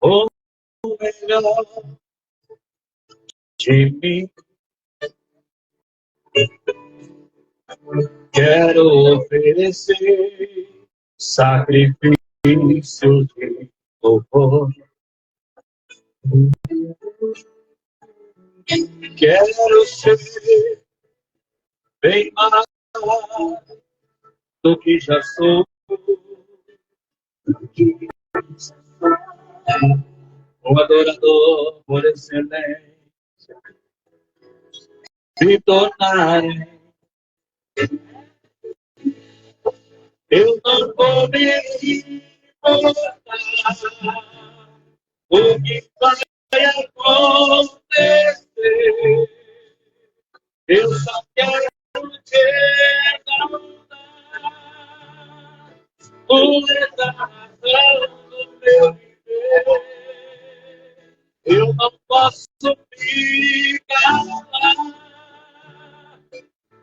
o melhor de mim. Quero oferecer sacrifício de louvor. Quero ser bem mais do que já sou. Um adorador por excelência, se tornar. Eu não vou me importar o que vai acontecer. Eu só quero te exaltar, tu és a razão do meu viver. Eu não posso ficar lá.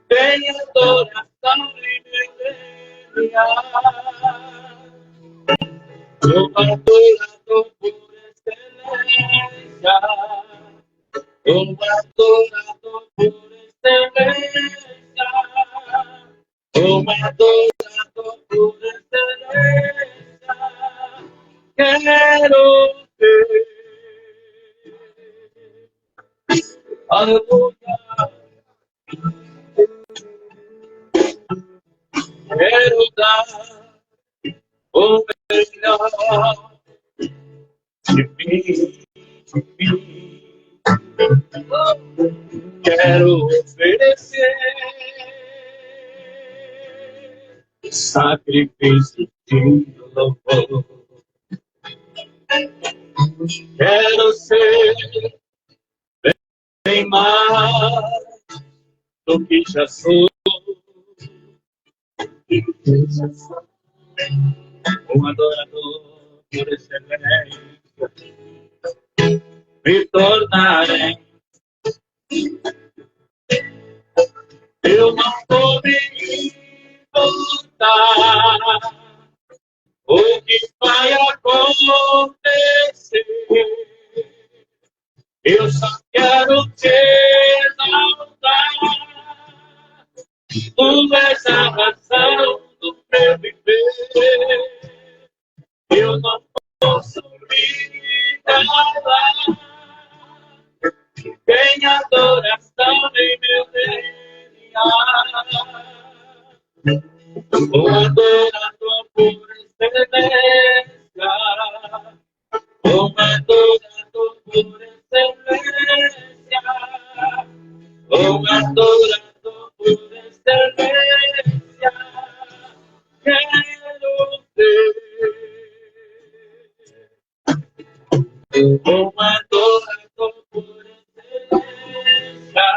Tem adoração e reverência. Sou adorador por excelência. Sou adorador por excelência. Sou adorador por excelência. Quero ter. Aleluia. Quero dar o melhor de mim. Quero oferecer sacrifício de louvor. Quero ser bem mais do que já sou. Um adorador por excelência, me tornarei. Eu não vou me importar o que vai acontecer. Eu só quero te exaltar. Tu és a razão do meu viver. Eu não posso me calar. Tem adoração em meu DNA. O adorador por excelência. O adorador por excelência. O adorador por excelência. Quero ser um adorador por excelência.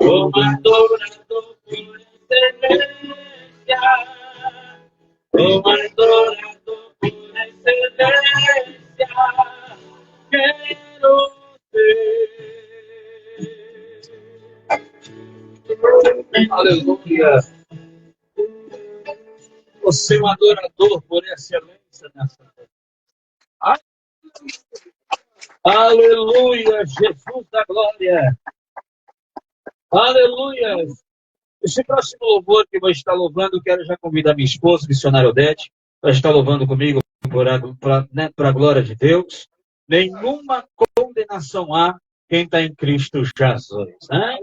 Um adorador por excelência. Um adorador por excelência. Quero ser. Aleluia. Você é um adorador por excelência nessa noite. Aleluia, Jesus da glória. Aleluia. Esse próximo louvor que vou estar louvando, quero já convidar minha esposa, missionária Odete, para estar louvando comigo para a glória de Deus. Nenhuma condenação há quem está em Cristo Jesus. Né?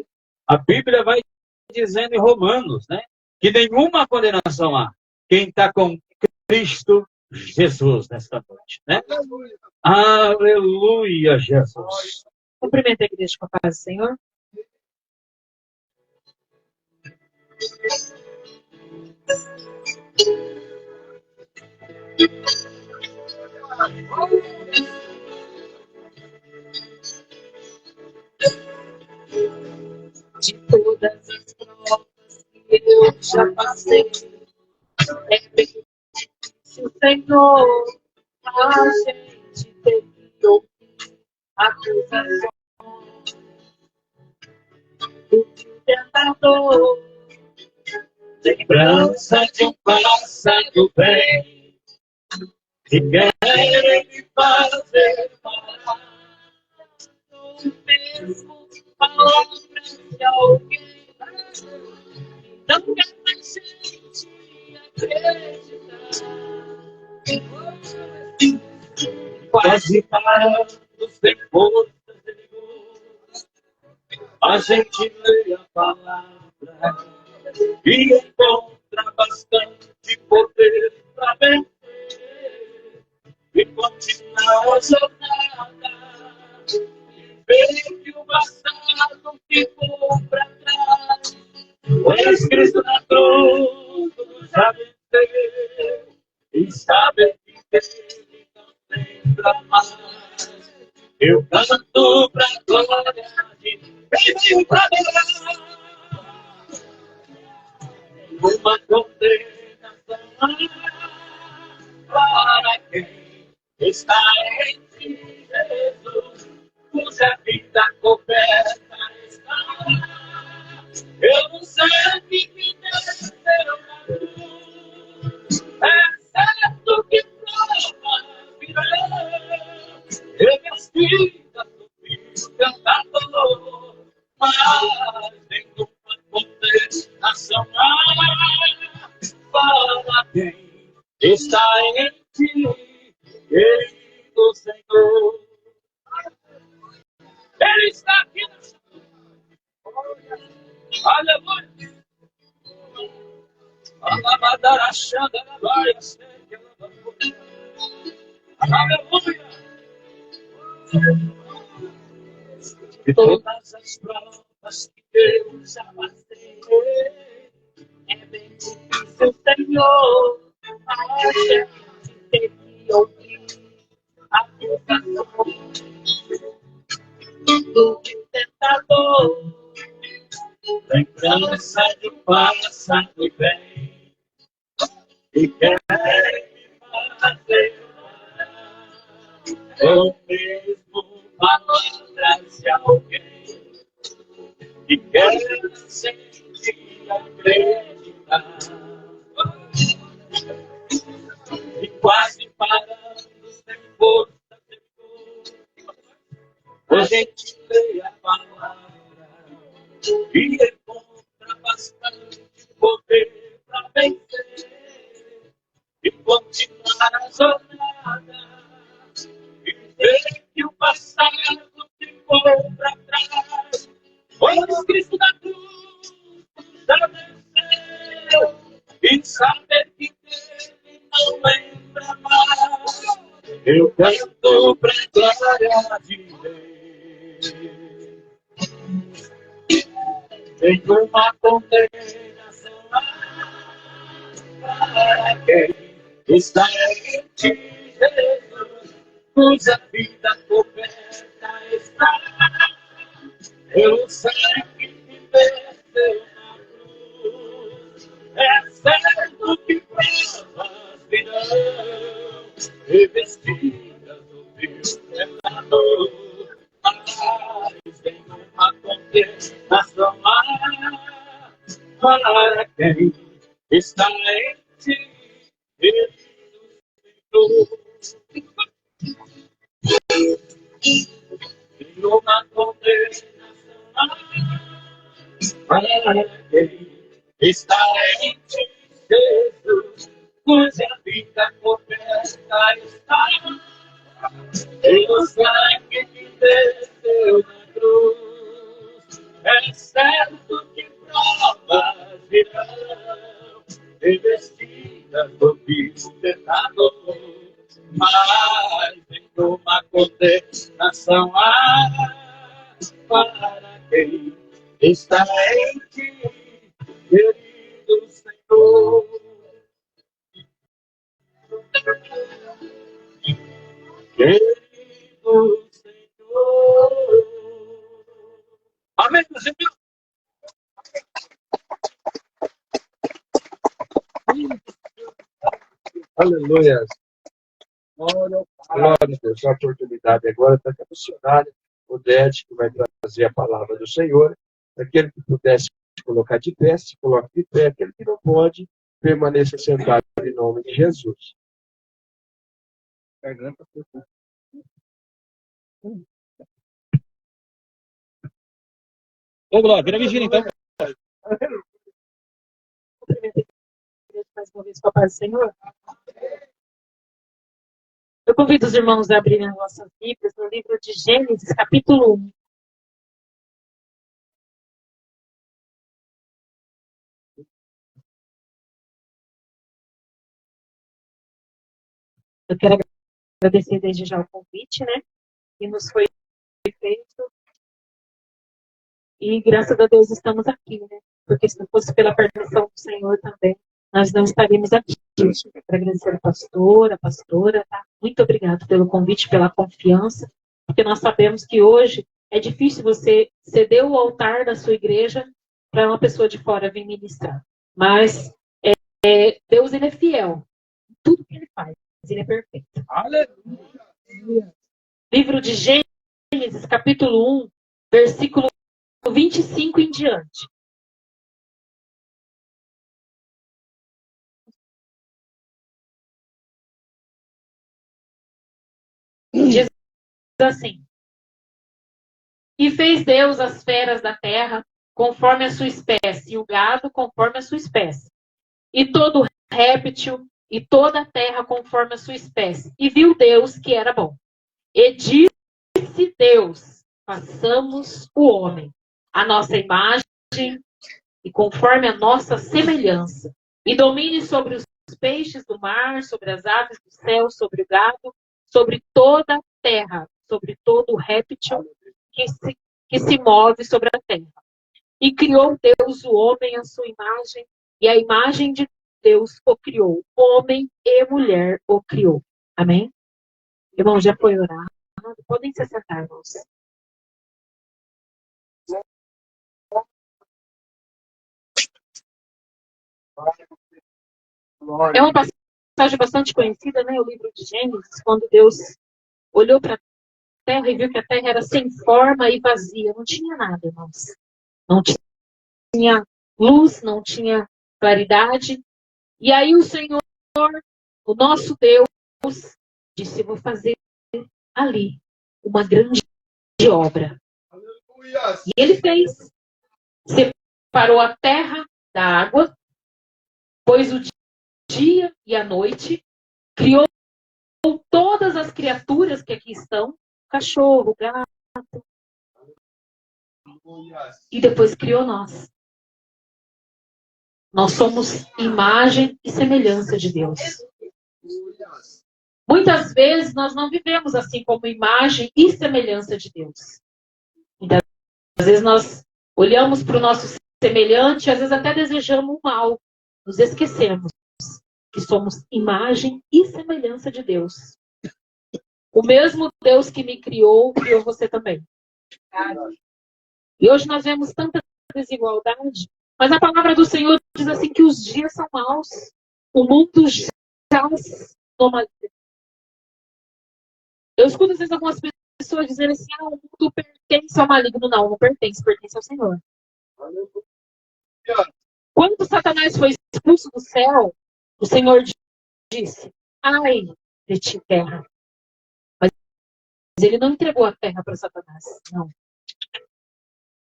A Bíblia vai dizendo em Romanos, né, que nenhuma condenação há quem está com Cristo Jesus nesta noite. Né? Aleluia, Jesus. Cumprimenta a igreja com a paz do Senhor. De todas as provas que eu já passei, é bem difícil, Senhor, a gente tem que ouvir acusações do tentador. Lembrança de um passado bem que querem me fazer falar no mesmo palavras de alguém. Não quer mais gente acreditar. Quase parando sem forças de vigor, a gente lê a palavra e encontra bastante poder para vencer e continuar a jornada e ver que o passado ficou para trás, pois Cristo na cruz tudo já venceu e sabe que Ele não lembra mais. Eu canto pra glória de quem veio pra adorar. Uma condenação para quem está em ti, Jesus, cuja vida coberta está. Eu não sei que me desceu na cruz, é certo que provas virão, revestidas do Filho cantador, mas nenhuma condenação há para quem está em ti, querido Senhor. Ele está aqui nessa noite. Aleluia. Aleluia. De todas as provas que eu já passei, é bem difícil, Senhor, a gente ter que ouvir a acusação do tentador. Lembrança de passado bem e quer me fazer ou mesmo palavras de alguém que quer sentir acreditar e quase parando sem força de dor, a gente lê a palavra e encontra bastante poder para vencer e continuar a jornada e ver que o passado ficou para trás, pois Cristo da cruz já venceu e saber que Ele não lembra mais. Eu canto pra glória de Deus. Nenhuma condenação para quem está em ti, Jesus, cuja vida coberta está. Eu sei que me desceu na cruz, é certo que provas virão, revestidas do Filho cantador, mas nenhuma condenação há para quem está em ti, nenhuma condenação há para quem está em ti, Jesus, cuja vida coberta está. Eu sei que te desceu na cruz, é certo que provas virão, revestidas do Filho tentador, mas nenhuma condenação há para quem está em ti, querido Senhor. Querido Senhor. Amém, meus irmãos. Aleluia. Glória a Deus. A oportunidade agora está com a missionária Odete, que vai trazer a palavra do Senhor. Aquele que pudesse colocar de pé, se coloque de pé. Aquele que não pode, permaneça sentado em nome de Jesus. Ô, Glória, vira vigília então. Mais uma vez com a paz do Senhor. Eu convido os irmãos a abrirem as nossas Bíblias no livro de Gênesis, capítulo 1. Eu quero agradecer desde já o convite, né? Que nos foi feito. E graças a Deus estamos aqui, né? Porque se não fosse pela permissão do Senhor também, nós não estaríamos aqui. Quero agradecer a pastora, tá? Muito obrigado pelo convite, pela confiança, porque nós sabemos que hoje é difícil você ceder o altar da sua igreja para uma pessoa de fora vir ministrar. Mas Deus, ele é fiel em tudo que ele faz. Ele é perfeito. Aleluia. Livro de Gênesis, capítulo 1, versículo 25 em diante. Diz assim: E fez Deus as feras da terra conforme a sua espécie, e o gado conforme a sua espécie, e todo réptil e toda a terra conforme a sua espécie. E viu Deus que era bom. E disse Deus: façamos o homem a nossa imagem e conforme a nossa semelhança, e domine sobre os peixes do mar, sobre as aves do céu, sobre o gado, sobre toda a terra, sobre todo o réptil que se move sobre a terra. E criou Deus o homem à sua imagem, e a imagem de Deus o criou. Homem e mulher o criou. Amém? Irmão, já foi orado? Podem se sentar, irmãos. É uma passagem bastante conhecida, né? O livro de Gênesis, quando Deus olhou para a terra e viu que a terra era sem forma e vazia. Não tinha nada, irmãos. Não tinha luz, não tinha claridade. E aí o Senhor, o nosso Deus, disse: vou fazer ali uma grande obra. E ele fez. Separou a terra da água, pôs o dia e a noite, criou todas as criaturas que aqui estão, cachorro, gato, e depois criou nós. Nós somos imagem e semelhança de Deus. Muitas vezes nós não vivemos assim como imagem e semelhança de Deus. Então, às vezes nós olhamos para o nosso semelhante, às vezes até desejamos o mal. Nos esquecemos que somos imagem e semelhança de Deus. O mesmo Deus que me criou, criou você também. E hoje nós vemos tanta desigualdade, mas a palavra do Senhor diz assim que os dias são maus. O mundo jaz no maligno. Eu escuto às vezes algumas pessoas dizendo assim: o mundo pertence ao maligno. Não pertence, pertence ao Senhor. Quando Satanás foi expulso do céu, o Senhor disse: ai de ti, terra. Mas ele não entregou a terra para Satanás, não.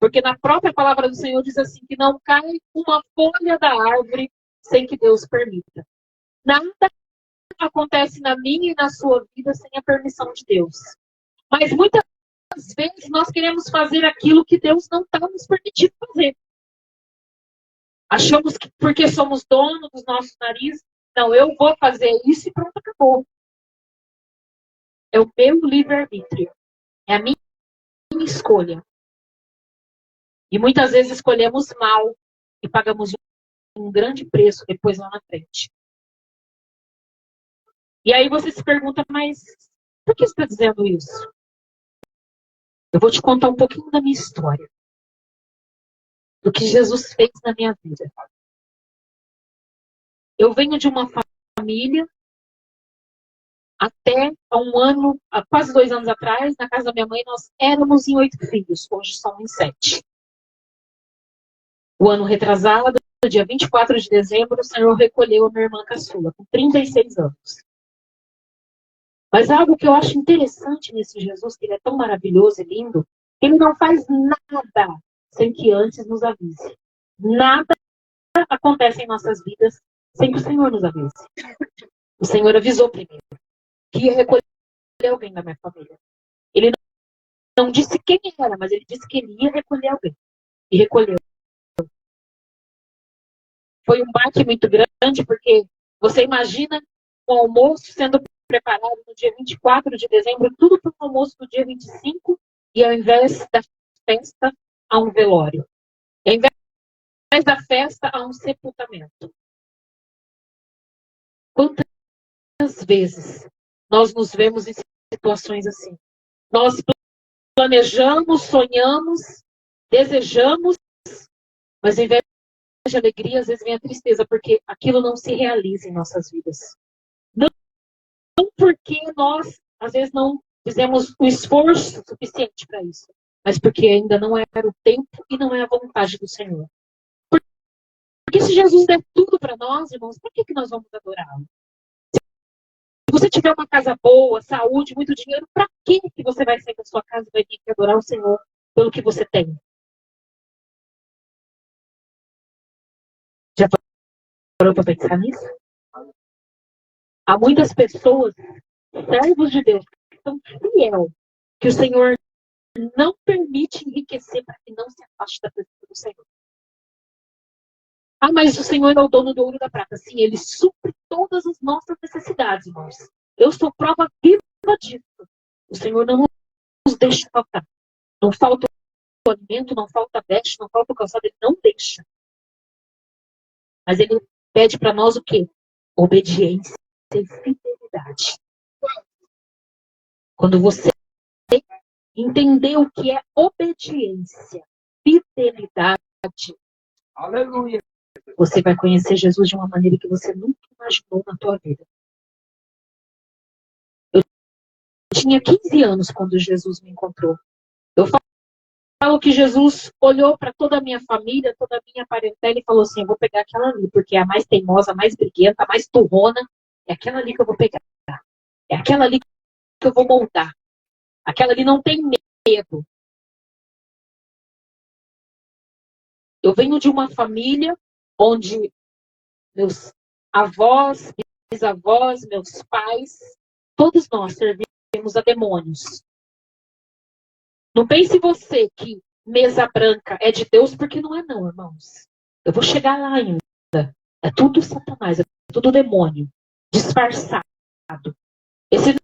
Porque na própria palavra do Senhor diz assim, que não cai uma folha da árvore sem que Deus permita. Nada acontece na minha e na sua vida sem a permissão de Deus. Mas muitas vezes nós queremos fazer aquilo que Deus não está nos permitindo fazer. Achamos que porque somos donos dos nossos narizes, não, eu vou fazer isso e pronto, acabou. É o meu livre-arbítrio. É a minha escolha. E muitas vezes escolhemos mal e pagamos um grande preço depois lá na frente. E aí você se pergunta, mas por que você está dizendo isso? Eu vou te contar um pouquinho da minha história. Do que Jesus fez na minha vida. Eu venho de uma família, até há quase 2 anos atrás, na casa da minha mãe, nós éramos em 8 filhos. Hoje somos em 7. O ano retrasado, no dia 24 de dezembro, o Senhor recolheu a minha irmã caçula, com 36 anos. Mas algo que eu acho interessante nesse Jesus, que ele é tão maravilhoso e lindo, ele não faz nada sem que antes nos avise. Nada acontece em nossas vidas sem que o Senhor nos avise. O Senhor avisou primeiro que ia recolher alguém da minha família. Ele não disse quem era, mas ele disse que ele ia recolher alguém. E recolheu. Foi um baque muito grande, porque você imagina o almoço sendo preparado no dia 24 de dezembro, tudo para o almoço no dia 25, e ao invés da festa, há um velório. E ao invés da festa, há um sepultamento. Quantas vezes nós nos vemos em situações assim? Nós planejamos, sonhamos, desejamos, mas ao invés de alegria, às vezes vem a tristeza, porque aquilo não se realiza em nossas vidas. Não porque nós, às vezes, não fizemos o esforço suficiente para isso, mas porque ainda não era o tempo e não é a vontade do Senhor. Porque se Jesus der tudo para nós, irmãos, por que nós vamos adorá-lo? Se você tiver uma casa boa, saúde, muito dinheiro, para que você vai sair da sua casa e vai vir aqui adorar o Senhor pelo que você tem? Já parou para pensar nisso? Há muitas pessoas, servos de Deus, que são fiel, que o Senhor não permite enriquecer para que não se afaste da presença do Senhor. Ah, mas o Senhor é o dono do ouro e da prata. Sim, Ele supre todas as nossas necessidades, irmãos. Eu sou prova viva disso. O Senhor não nos deixa faltar. Não falta o alimento, não falta a veste, não falta o calçado. Ele não deixa. Mas Ele pede para nós o quê? Obediência e fidelidade. Quando você entender o que é obediência, fidelidade, Aleluia. você vai conhecer Jesus de uma maneira que você nunca imaginou na tua vida. Eu tinha 15 anos quando Jesus me encontrou. Eu falo que Jesus olhou para toda a minha família, toda a minha parentela e falou assim, eu vou pegar aquela ali, porque é a mais teimosa, a mais briguenta, a mais turrona. É aquela ali que eu vou pegar. É aquela ali que eu vou moldar. Aquela ali não tem medo. Eu venho de uma família onde meus avós, bisavós, meus pais, todos nós servimos a demônios. Não pense você que mesa branca é de Deus, porque não é não, irmãos. Eu vou chegar lá ainda. É tudo Satanás, é tudo demônio, disfarçado. Esse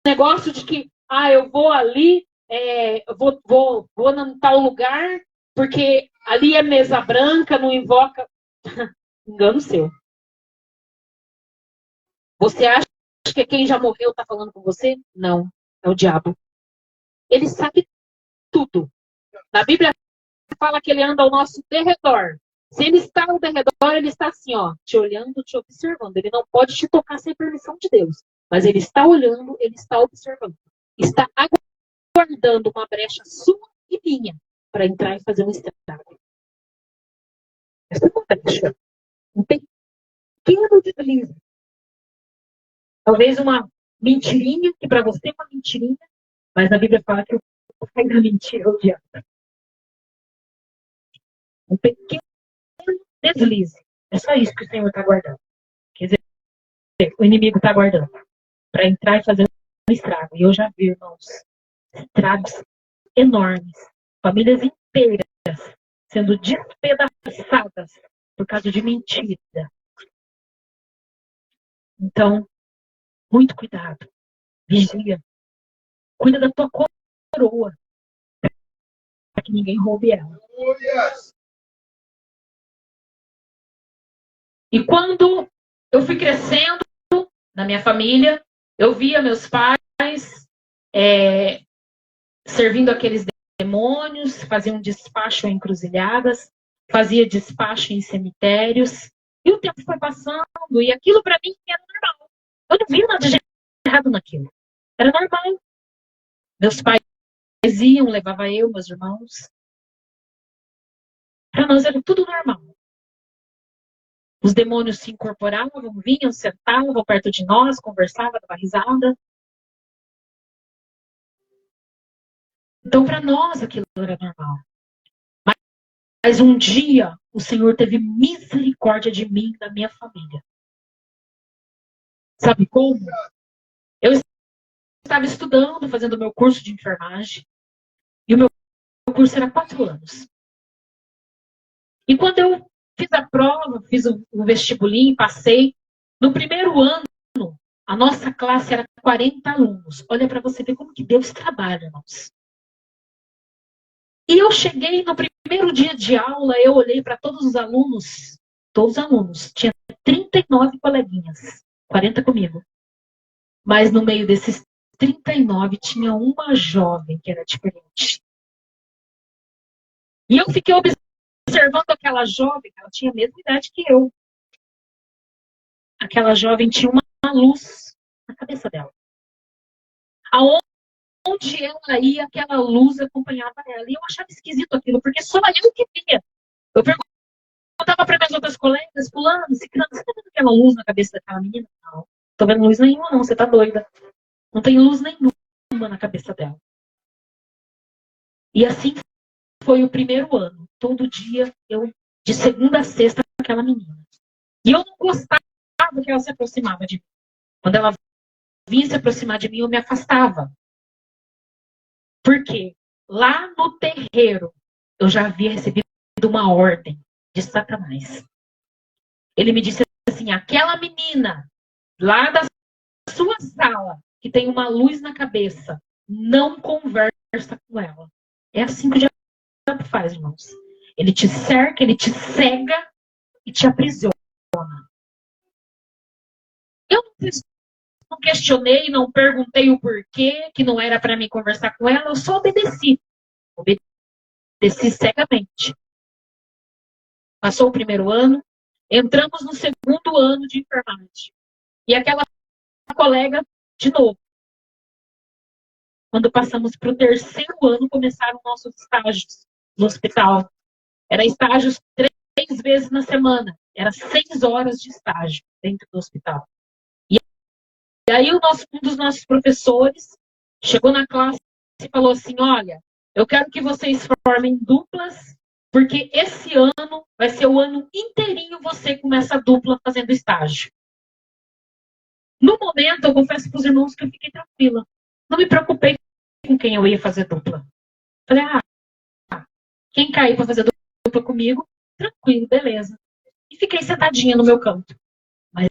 negócio de que, eu vou ali, vou em tal lugar, porque ali é mesa branca, não invoca. Engano seu. Você acha que quem já morreu está falando com você? Não, é o diabo. Ele sabe tudo. Na Bíblia fala que ele anda ao nosso derredor. Se ele está ao derredor, ele está assim, ó, te olhando, te observando. Ele não pode te tocar sem permissão de Deus. Mas ele está olhando, ele está observando. Está aguardando uma brecha sua e minha para entrar e fazer um estrago. Essa é uma brecha. Um pequeno deslize. Talvez uma mentirinha, que para você é uma mentirinha, mas a Bíblia fala que o pai da mentira é o diabo. Um pequeno deslize. É só isso que o Senhor está guardando. Quer dizer, o inimigo está guardando para entrar e fazer um estrago. E eu já vi, irmãos, estragos enormes. Famílias inteiras sendo despedaçadas por causa de mentira. Então, muito cuidado. Vigia. Cuida da tua coroa. Para que ninguém roube ela. E quando eu fui crescendo na minha família, eu via meus pais servindo aqueles demônios, faziam despacho em encruzilhadas, fazia despacho em cemitérios. E o tempo foi passando e aquilo para mim era normal. Eu não vi nada de errado naquilo. Era normal. Meus pais iam, levava eu, meus irmãos. Para nós era tudo normal. Os demônios se incorporavam, vinham, sentavam perto de nós, conversavam, davam risada. Então, para nós, aquilo era normal. Mas um dia, o Senhor teve misericórdia de mim e da minha família. Sabe como? Eu estava estudando, fazendo o meu curso de enfermagem. E o meu curso era 4 anos. E quando eu fiz a prova, fiz o vestibulinho, passei, no primeiro ano, a nossa classe era 40 alunos. Olha para você ver como que Deus trabalha, irmãos. E eu cheguei no primeiro dia de aula, eu olhei para todos os alunos, tinha 39 coleguinhas, 40 comigo. Mas no meio desses 39 tinha uma jovem que era diferente. E eu fiquei observando aquela jovem, ela tinha a mesma idade que eu. Aquela jovem tinha uma luz na cabeça dela. Aonde ela ia, aquela luz acompanhava ela. E eu achava esquisito aquilo, porque só eu que via. Eu perguntava para minhas outras colegas, fulano, ciclano, você tá vendo aquela luz na cabeça daquela menina? Não, tô vendo luz nenhuma não, você tá doida. Não tem luz nenhuma na cabeça dela. E assim foi o primeiro ano. Todo dia, eu, de segunda a sexta, com aquela menina. E eu não gostava que ela se aproximava de mim. Quando ela vinha se aproximar de mim, eu me afastava. Por quê? Lá no terreiro, eu já havia recebido uma ordem de Satanás. Ele me disse assim, aquela menina lá da sua sala, que tem uma luz na cabeça, não conversa com ela. É assim que o diabo faz, irmãos. Ele te cerca, ele te cega e te aprisiona. Eu não questionei, não perguntei o porquê, que não era para mim conversar com ela, eu só obedeci. Obedeci cegamente. Passou o primeiro ano, entramos no segundo ano de enfermagem. E aquela colega, de novo. Quando passamos para o terceiro ano, começaram nossos estágios no hospital. Era estágios 3 vezes na semana. Era 6 horas de estágio dentro do hospital. E aí um dos nossos professores chegou na classe e falou assim, olha, eu quero que vocês formem duplas, porque esse ano vai ser o ano inteirinho você com essa dupla fazendo estágio. No momento, eu confesso para os irmãos que eu fiquei tranquila. Não me preocupei com quem eu ia fazer dupla. Falei, quem cair para fazer dupla comigo, tranquilo, beleza. E fiquei sentadinha no meu canto. Mas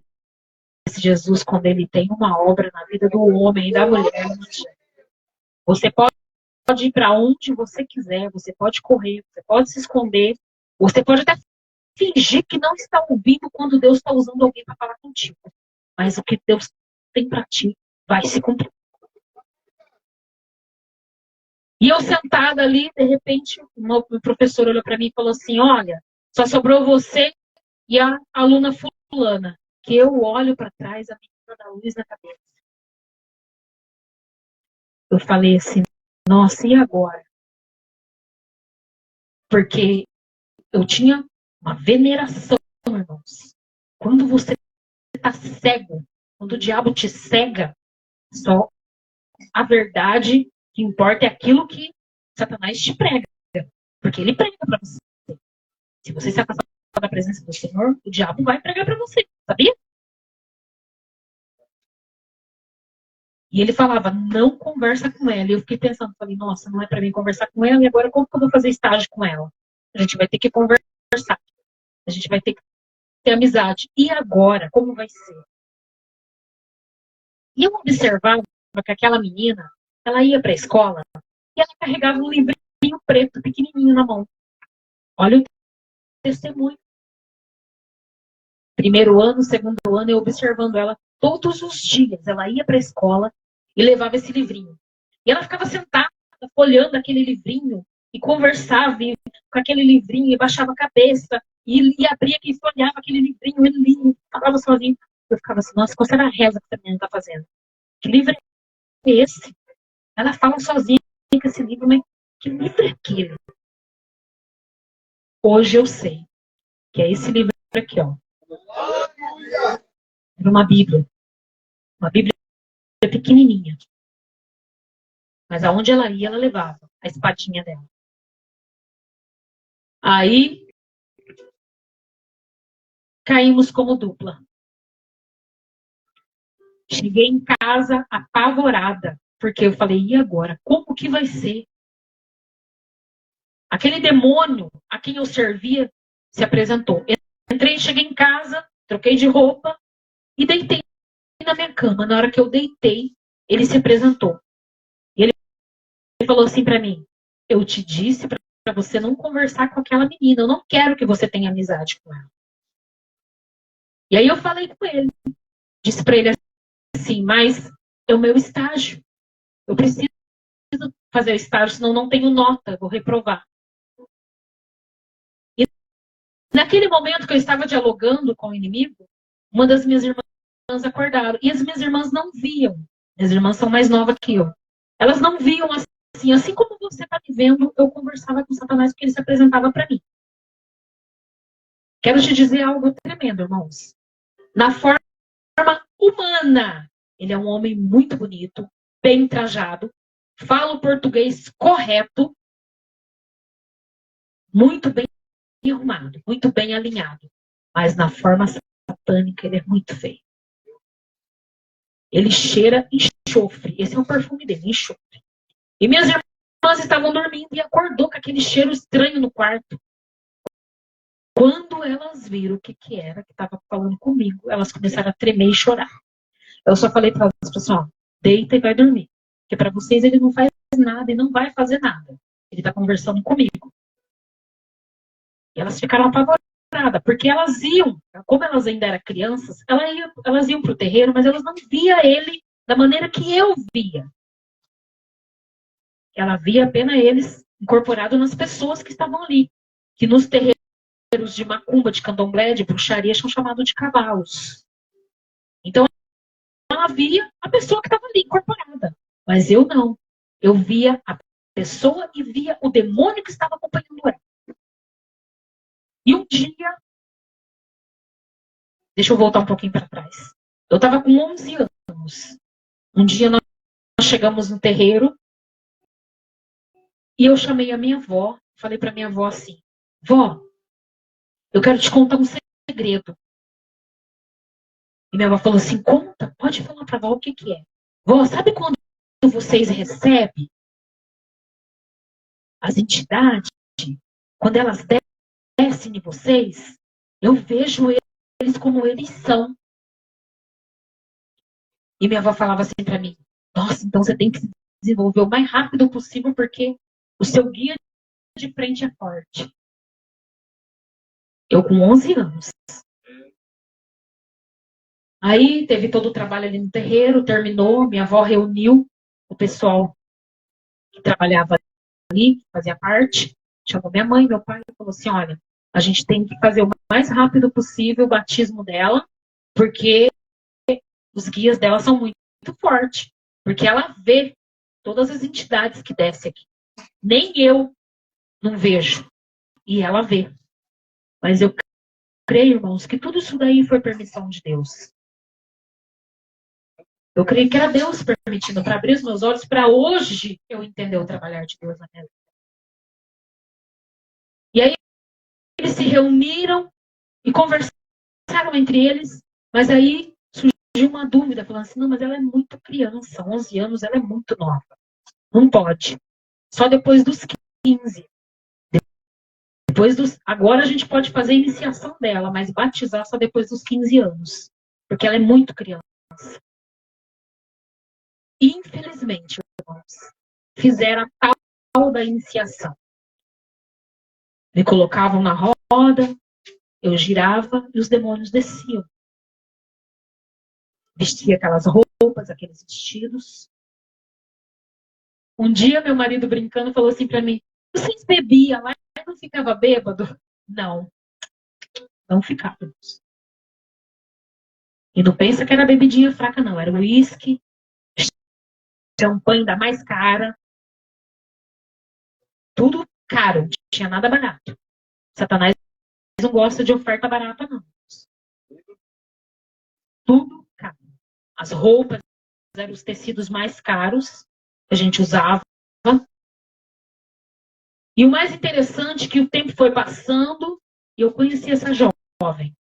esse Jesus, quando ele tem uma obra na vida do homem e da mulher, você pode ir para onde você quiser, você pode correr, você pode se esconder, você pode até fingir que não está ouvindo quando Deus está usando alguém para falar contigo. Mas o que Deus tem para ti vai se cumprir. E eu sentada ali, de repente, o professor olhou para mim e falou assim, olha, só sobrou você e a aluna fulana, que eu olho para trás, a menina da luz na cabeça. Eu falei assim, nossa, e agora? Porque eu tinha uma veneração, irmãos. Quando você está cego, quando o diabo te cega, só a verdade que importa é aquilo que Satanás te prega. Porque ele prega para você. Se você se afastar da presença do Senhor, o diabo vai pregar para você, sabia? E ele falava, não conversa com ela. E eu fiquei pensando, falei, nossa, não é para mim conversar com ela, e agora como que eu vou fazer estágio com ela? A gente vai ter que conversar. A gente vai ter que ter amizade. E agora, como vai ser? E eu observava que aquela menina, ela ia para a escola e ela carregava um livrinho preto, pequenininho na mão. Olha o testemunho. Primeiro ano, segundo ano, eu observando ela todos os dias. Ela ia para a escola e levava esse livrinho. E ela ficava sentada, folhando aquele livrinho e conversava com aquele livrinho e baixava a cabeça e abria e folhava aquele livrinho, ele lia, falava sozinho. Eu ficava assim, nossa, qual será a reza que essa menina está fazendo? Que livro é esse? Ela fala sozinha com esse livro, mas que livro é aquele? Hoje eu sei que é esse livro aqui, ó. Era uma Bíblia. Uma Bíblia pequenininha. Mas aonde ela ia, ela levava a espadinha dela. Aí, caímos como dupla. Cheguei em casa apavorada, porque eu falei, e agora? Como que vai ser? Aquele demônio a quem eu servia se apresentou. Entrei, cheguei em casa, troquei de roupa e deitei na minha cama. Na hora que eu deitei, ele se apresentou. E ele falou assim para mim, eu te disse para você não conversar com aquela menina, eu não quero que você tenha amizade com ela. E aí eu falei com ele, disse para ele assim, mas é o meu estágio. Eu preciso fazer o estágio, senão não tenho nota, vou reprovar. E naquele momento que eu estava dialogando com o inimigo, uma das minhas irmãs acordaram. E as minhas irmãs não viam. Minhas irmãs são mais novas que eu. Elas não viam assim como você está me vendo, eu conversava com Satanás porque ele se apresentava para mim. Quero te dizer algo tremendo, irmãos. Na forma humana, ele é um homem muito bonito, bem trajado, fala o português correto, muito bem arrumado, muito bem alinhado. Mas na forma satânica, ele é muito feio. Ele cheira enxofre. Esse é o perfume dele, enxofre. E minhas irmãs estavam dormindo e acordou com aquele cheiro estranho no quarto. Quando elas viram o que era que estava falando comigo, elas começaram a tremer e chorar. Eu só falei para elas, pessoal, deita e vai dormir. Porque para vocês ele não faz nada e não vai fazer nada. Ele está conversando comigo. E elas ficaram apavoradas, porque elas iam, como elas ainda eram crianças, elas iam para o terreiro, mas elas não via ele da maneira que eu via. Ela via apenas eles incorporados nas pessoas que estavam ali, que nos terreiros de macumba, de candomblé, de bruxaria, são chamados de cavalos. Então, ela via a pessoa que estava ali incorporada. Mas eu não. Eu via a pessoa e via o demônio que estava acompanhando ela. E um dia, deixa eu voltar um pouquinho para trás. Eu estava com 11 anos. Um dia nós chegamos no terreiro e eu chamei a minha avó, falei para minha avó assim, vó, eu quero te contar um segredo. E minha avó falou assim, conta, pode falar pra vó o que é. Vó, sabe quando vocês recebem as entidades, quando elas descem em vocês, eu vejo eles como eles são. E minha avó falava assim pra mim, nossa, então você tem que se desenvolver o mais rápido possível, porque o seu guia de frente é forte. Eu com 11 anos. Aí teve todo o trabalho ali no terreiro, terminou, minha avó reuniu o pessoal que trabalhava ali, que fazia parte, chamou minha mãe, meu pai, e falou assim, olha, a gente tem que fazer o mais rápido possível o batismo dela, porque os guias dela são muito fortes, porque ela vê todas as entidades que descem aqui. Nem eu não vejo, e ela vê. Mas eu creio, irmãos, que tudo isso daí foi permissão de Deus. Eu creio que era Deus permitindo para abrir os meus olhos para hoje eu entender o trabalhar de Deus na minha vida. E aí eles se reuniram e conversaram entre eles, mas aí surgiu uma dúvida, falando assim, não, mas ela é muito criança, 11 anos, ela é muito nova. Não pode. Só depois dos 15. Agora a gente pode fazer a iniciação dela, mas batizar só depois dos 15 anos. Porque ela é muito criança. Infelizmente, irmãos, fizeram a tal da iniciação. Me colocavam na roda, eu girava e os demônios desciam. Vestia aquelas roupas, aqueles vestidos. Um dia, meu marido brincando falou assim pra mim, vocês bebiam lá e não ficava bêbado? Não. Não ficávamos. E não pensa que era bebidinha fraca, não. Era uísque, champanhe da mais cara. Tudo caro, não tinha nada barato. Satanás não gosta de oferta barata, não. Tudo caro. As roupas eram os tecidos mais caros. a gente usava. E o mais interessante é que o tempo foi passando e eu conheci essa jovem.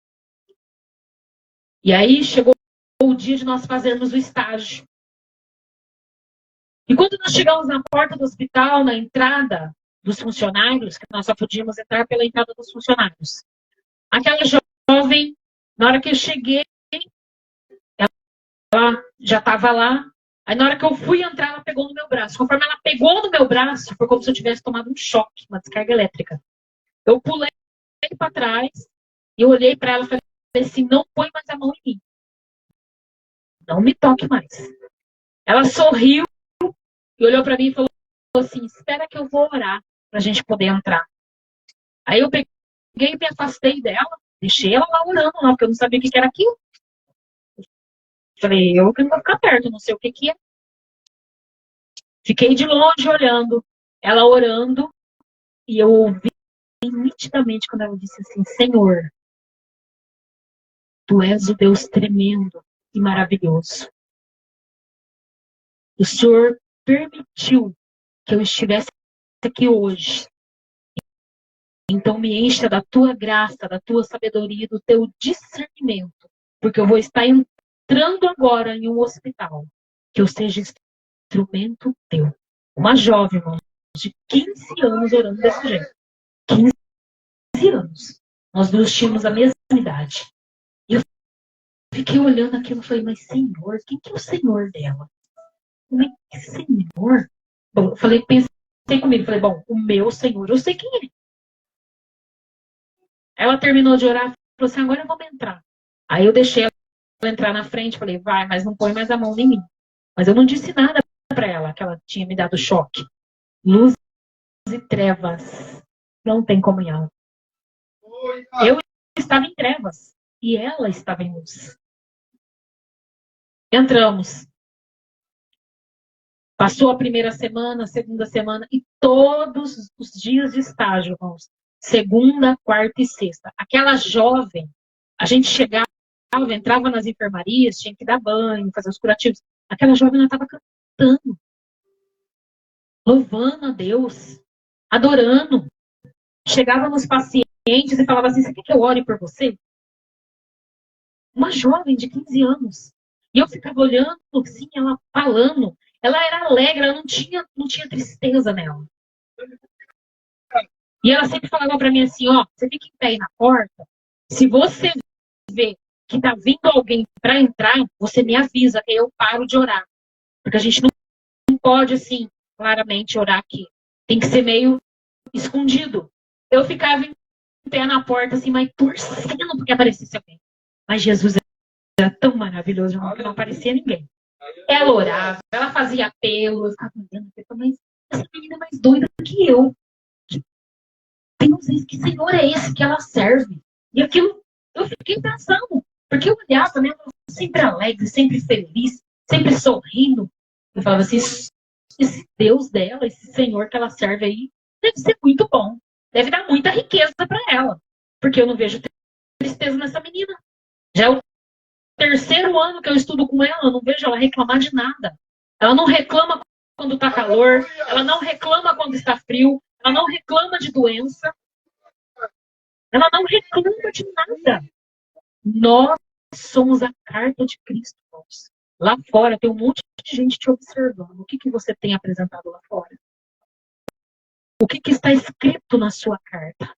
E aí chegou o dia de nós fazermos o estágio. E quando nós chegamos na porta do hospital, na entrada dos funcionários, que nós só podíamos entrar pela entrada dos funcionários, aquela jovem, na hora que eu cheguei, ela já estava lá. Aí na hora que eu fui entrar, ela pegou no meu braço. Conforme ela pegou no meu braço, foi como se eu tivesse tomado um choque, uma descarga elétrica. Eu pulei para trás e eu olhei para ela e falei assim, não põe mais a mão em mim. Não me toque mais. Ela sorriu e olhou para mim e falou assim, espera que eu vou orar para a gente poder entrar. Aí eu peguei e me afastei dela, deixei ela lá orando, lá, porque eu não sabia o que era aquilo. Falei, eu que não vou ficar perto, não sei o que é. Fiquei de longe olhando, ela orando, e eu ouvi nitidamente quando ela disse assim, Senhor, Tu és o Deus tremendo e maravilhoso. O Senhor permitiu que eu estivesse aqui hoje. Então me encha da Tua graça, da Tua sabedoria, do Teu discernimento, porque eu vou estar entrando agora em um hospital, que eu seja instrumento Teu. Uma jovem, irmão, de 15 anos orando desse jeito. 15 anos. Nós duas tínhamos a mesma idade. E eu fiquei olhando aquilo e falei, mas Senhor, quem que é o Senhor dela? Mas que Senhor? Bom, eu falei, pensei comigo, falei, bom, o meu Senhor, eu sei quem é. Ela terminou de orar, falou assim, agora vamos entrar. Aí eu deixei ela entrar na frente, falei, vai, mas não põe mais a mão em mim. Mas eu não disse nada para ela, que ela tinha me dado choque. Luz e trevas não tem comunhão. Eu estava em trevas e ela estava em luz. Entramos. Passou a primeira semana, a segunda semana e todos os dias de estágio, irmãos. Segunda, quarta e sexta. Aquela jovem, a gente chegava, entrava nas enfermarias, tinha que dar banho, fazer os curativos. Aquela jovem não estava cantando, louvando a Deus, adorando. Chegava nos pacientes e falava assim, você quer que eu ore por você? Uma jovem de 15 anos. E eu ficava olhando, assim, ela falando. Ela era alegre, ela não tinha tristeza nela. E ela sempre falava para mim assim, ó, você fica em pé aí na porta, se você vê que tá vindo alguém para entrar, você me avisa, que eu paro de orar. Porque a gente não pode, assim, claramente orar aqui. Tem que ser meio escondido. Eu ficava em pé na porta, assim, mas torcendo porque aparecesse alguém. Mas Jesus era tão maravilhoso, irmão, que não aparecia ninguém. Ela orava, ela fazia apelo, eu ficava olhando, mas essa menina é mais doida que eu. Deus, que Senhor é esse que ela serve? E aquilo, eu fiquei pensando, porque eu olhava, né, sempre alegre, sempre feliz, sempre sorrindo. Eu falava assim, esse Deus dela, esse Senhor que ela serve aí, deve ser muito bom. Deve dar muita riqueza para ela. Porque eu não vejo tristeza nessa menina. Já é o terceiro ano que eu estudo com ela, eu não vejo ela reclamar de nada. Ela não reclama quando está calor, ela não reclama quando está frio, ela não reclama de doença, ela não reclama de nada. Nós somos a carta de Cristo, irmãos. Lá fora tem um monte de gente te observando. O que você tem apresentado lá fora? O que está escrito na sua carta?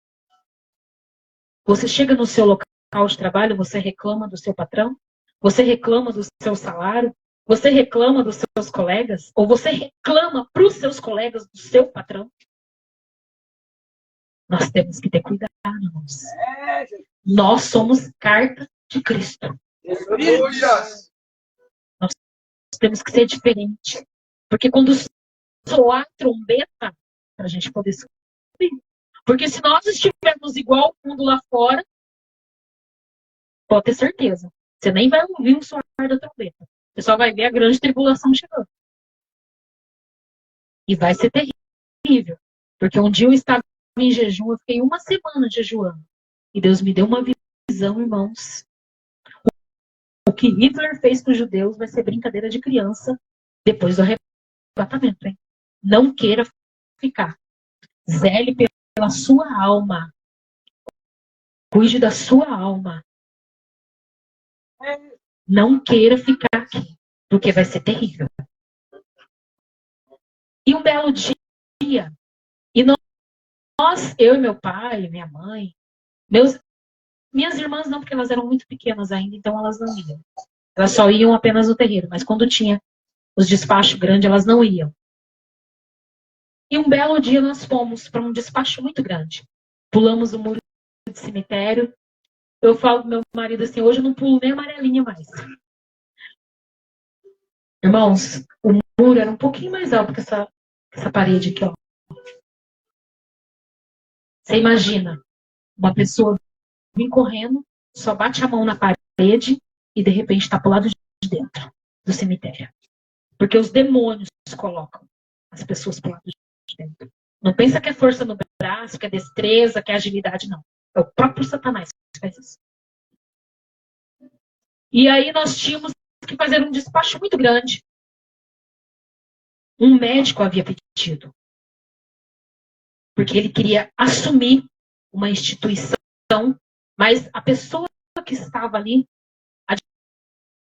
Você chega no seu local de trabalho, você reclama do seu patrão? Você reclama do seu salário? Você reclama dos seus colegas? Ou você reclama para os seus colegas do seu patrão? Nós temos que ter cuidado, irmãos. Nós somos carta de Cristo. Nós temos que ser diferente. Porque quando soar a trombeta, para a gente poder subir. Porque se nós estivermos igual o mundo lá fora, pode ter certeza. Você nem vai ouvir o soar da trombeta. Você só vai ver a grande tribulação chegando. E vai ser terrível. Porque um dia eu estava em jejum, eu fiquei uma semana jejuando. E Deus me deu uma visão, irmãos. O que Hitler fez com os judeus vai ser brincadeira de criança depois do arrebatamento, hein? Não queira ficar. Zele pela sua alma. Cuide da sua alma. Não queira ficar aqui, porque vai ser terrível. E um belo dia, e nós, eu e meu pai, minha mãe, minhas irmãs não, porque elas eram muito pequenas ainda, então elas não iam. Elas só iam apenas no terreiro, mas quando tinha os despachos grandes, elas não iam. E um belo dia nós fomos para um despacho muito grande. Pulamos o muro do cemitério. Eu falo pro meu marido assim, hoje eu não pulo nem amarelinha mais. Irmãos, o muro era um pouquinho mais alto que essa parede aqui, ó. Você imagina, uma pessoa vir correndo, só bate a mão na parede e de repente está pro lado de dentro do cemitério. Porque os demônios colocam as pessoas pro lado de dentro. Não pensa que é força no braço, que é destreza, que é agilidade, não. É o próprio Satanás que faz isso. E aí nós tínhamos que fazer um despacho muito grande. Um médico havia pedido. Porque ele queria assumir uma instituição, mas a pessoa que estava ali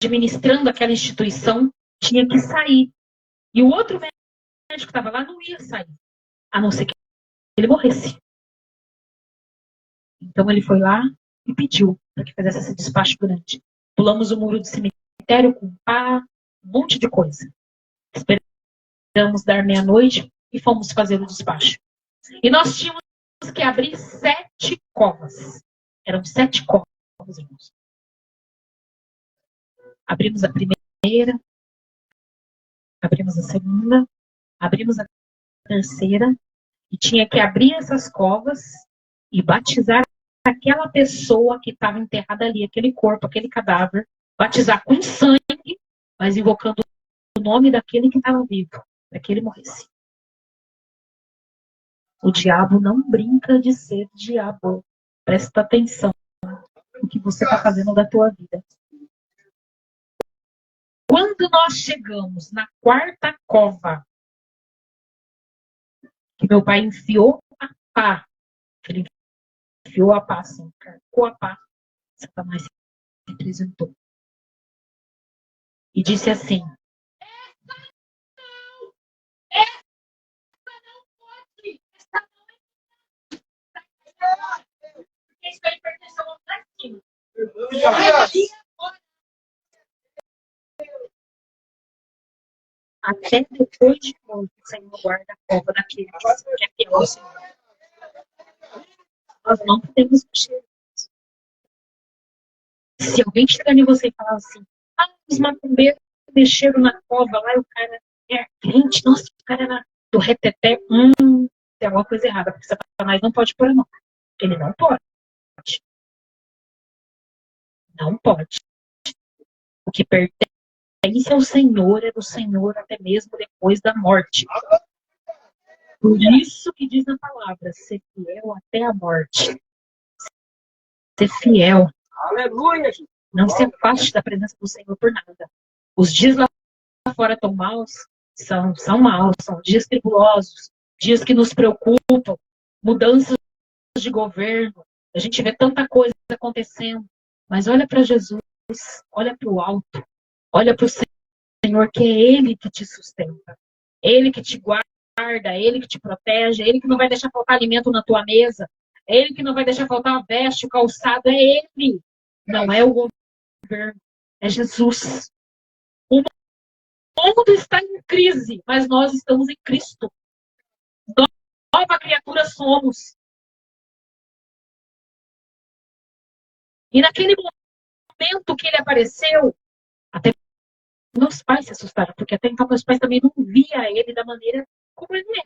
administrando aquela instituição tinha que sair. E o outro médico que estava lá não ia sair, a não ser que ele morresse. Então ele foi lá e pediu para que fizesse esse despacho grande. Pulamos o muro do cemitério com pá, um monte de coisa. Esperamos dar meia-noite e fomos fazer o despacho. E nós tínhamos que abrir 7 covas. Eram 7 covas, irmãos. Abrimos a primeira, abrimos a segunda, abrimos a terceira, e tinha que abrir essas covas e batizar aquela pessoa que estava enterrada ali, aquele corpo, aquele cadáver, batizar com sangue, mas invocando o nome daquele que estava vivo, para que ele morresse. O diabo não brinca de ser diabo. Presta atenção no que você está fazendo da tua vida. Quando nós chegamos na 4ª cova, que meu pai enfiou a pá, ele enfiou a pá assim, carcou a pá, Satanás se apresentou. E disse assim, essa não pode, essa não é porque isso aí pertence ao outro cima. Até depois de morto, o Senhor guarda a cova daqueles que é fiel ao Senhor. Nós não podemos mexer. Se alguém chegar em você e falar assim, os macumbeiros mexeram na cova lá e o cara é crente, nossa, o cara era do reteté, tem alguma coisa errada, porque Satanás não pode pôr a mão. Ele não pode. Não pode. O que pertence ao Senhor é do Senhor até mesmo depois da morte. Por isso que diz na palavra, ser fiel até a morte. Ser fiel. Aleluia! Não se afaste da presença do Senhor por nada. Os dias lá fora tão maus, são maus, são dias tribulosos, dias que nos preocupam, mudanças de governo, a gente vê tanta coisa acontecendo, mas olha para Jesus, olha para o alto, olha para o Senhor, que é Ele que te sustenta, Ele que te guarda, Ele que te protege, Ele que não vai deixar faltar alimento na tua mesa, Ele que não vai deixar faltar a veste, o calçado, é Ele, não é o governo, é Jesus. O mundo está em crise, mas nós estamos em Cristo. Nova criatura somos. E naquele momento que ele apareceu, até meus pais se assustaram, porque até então meus pais também não via ele da maneira como ele é.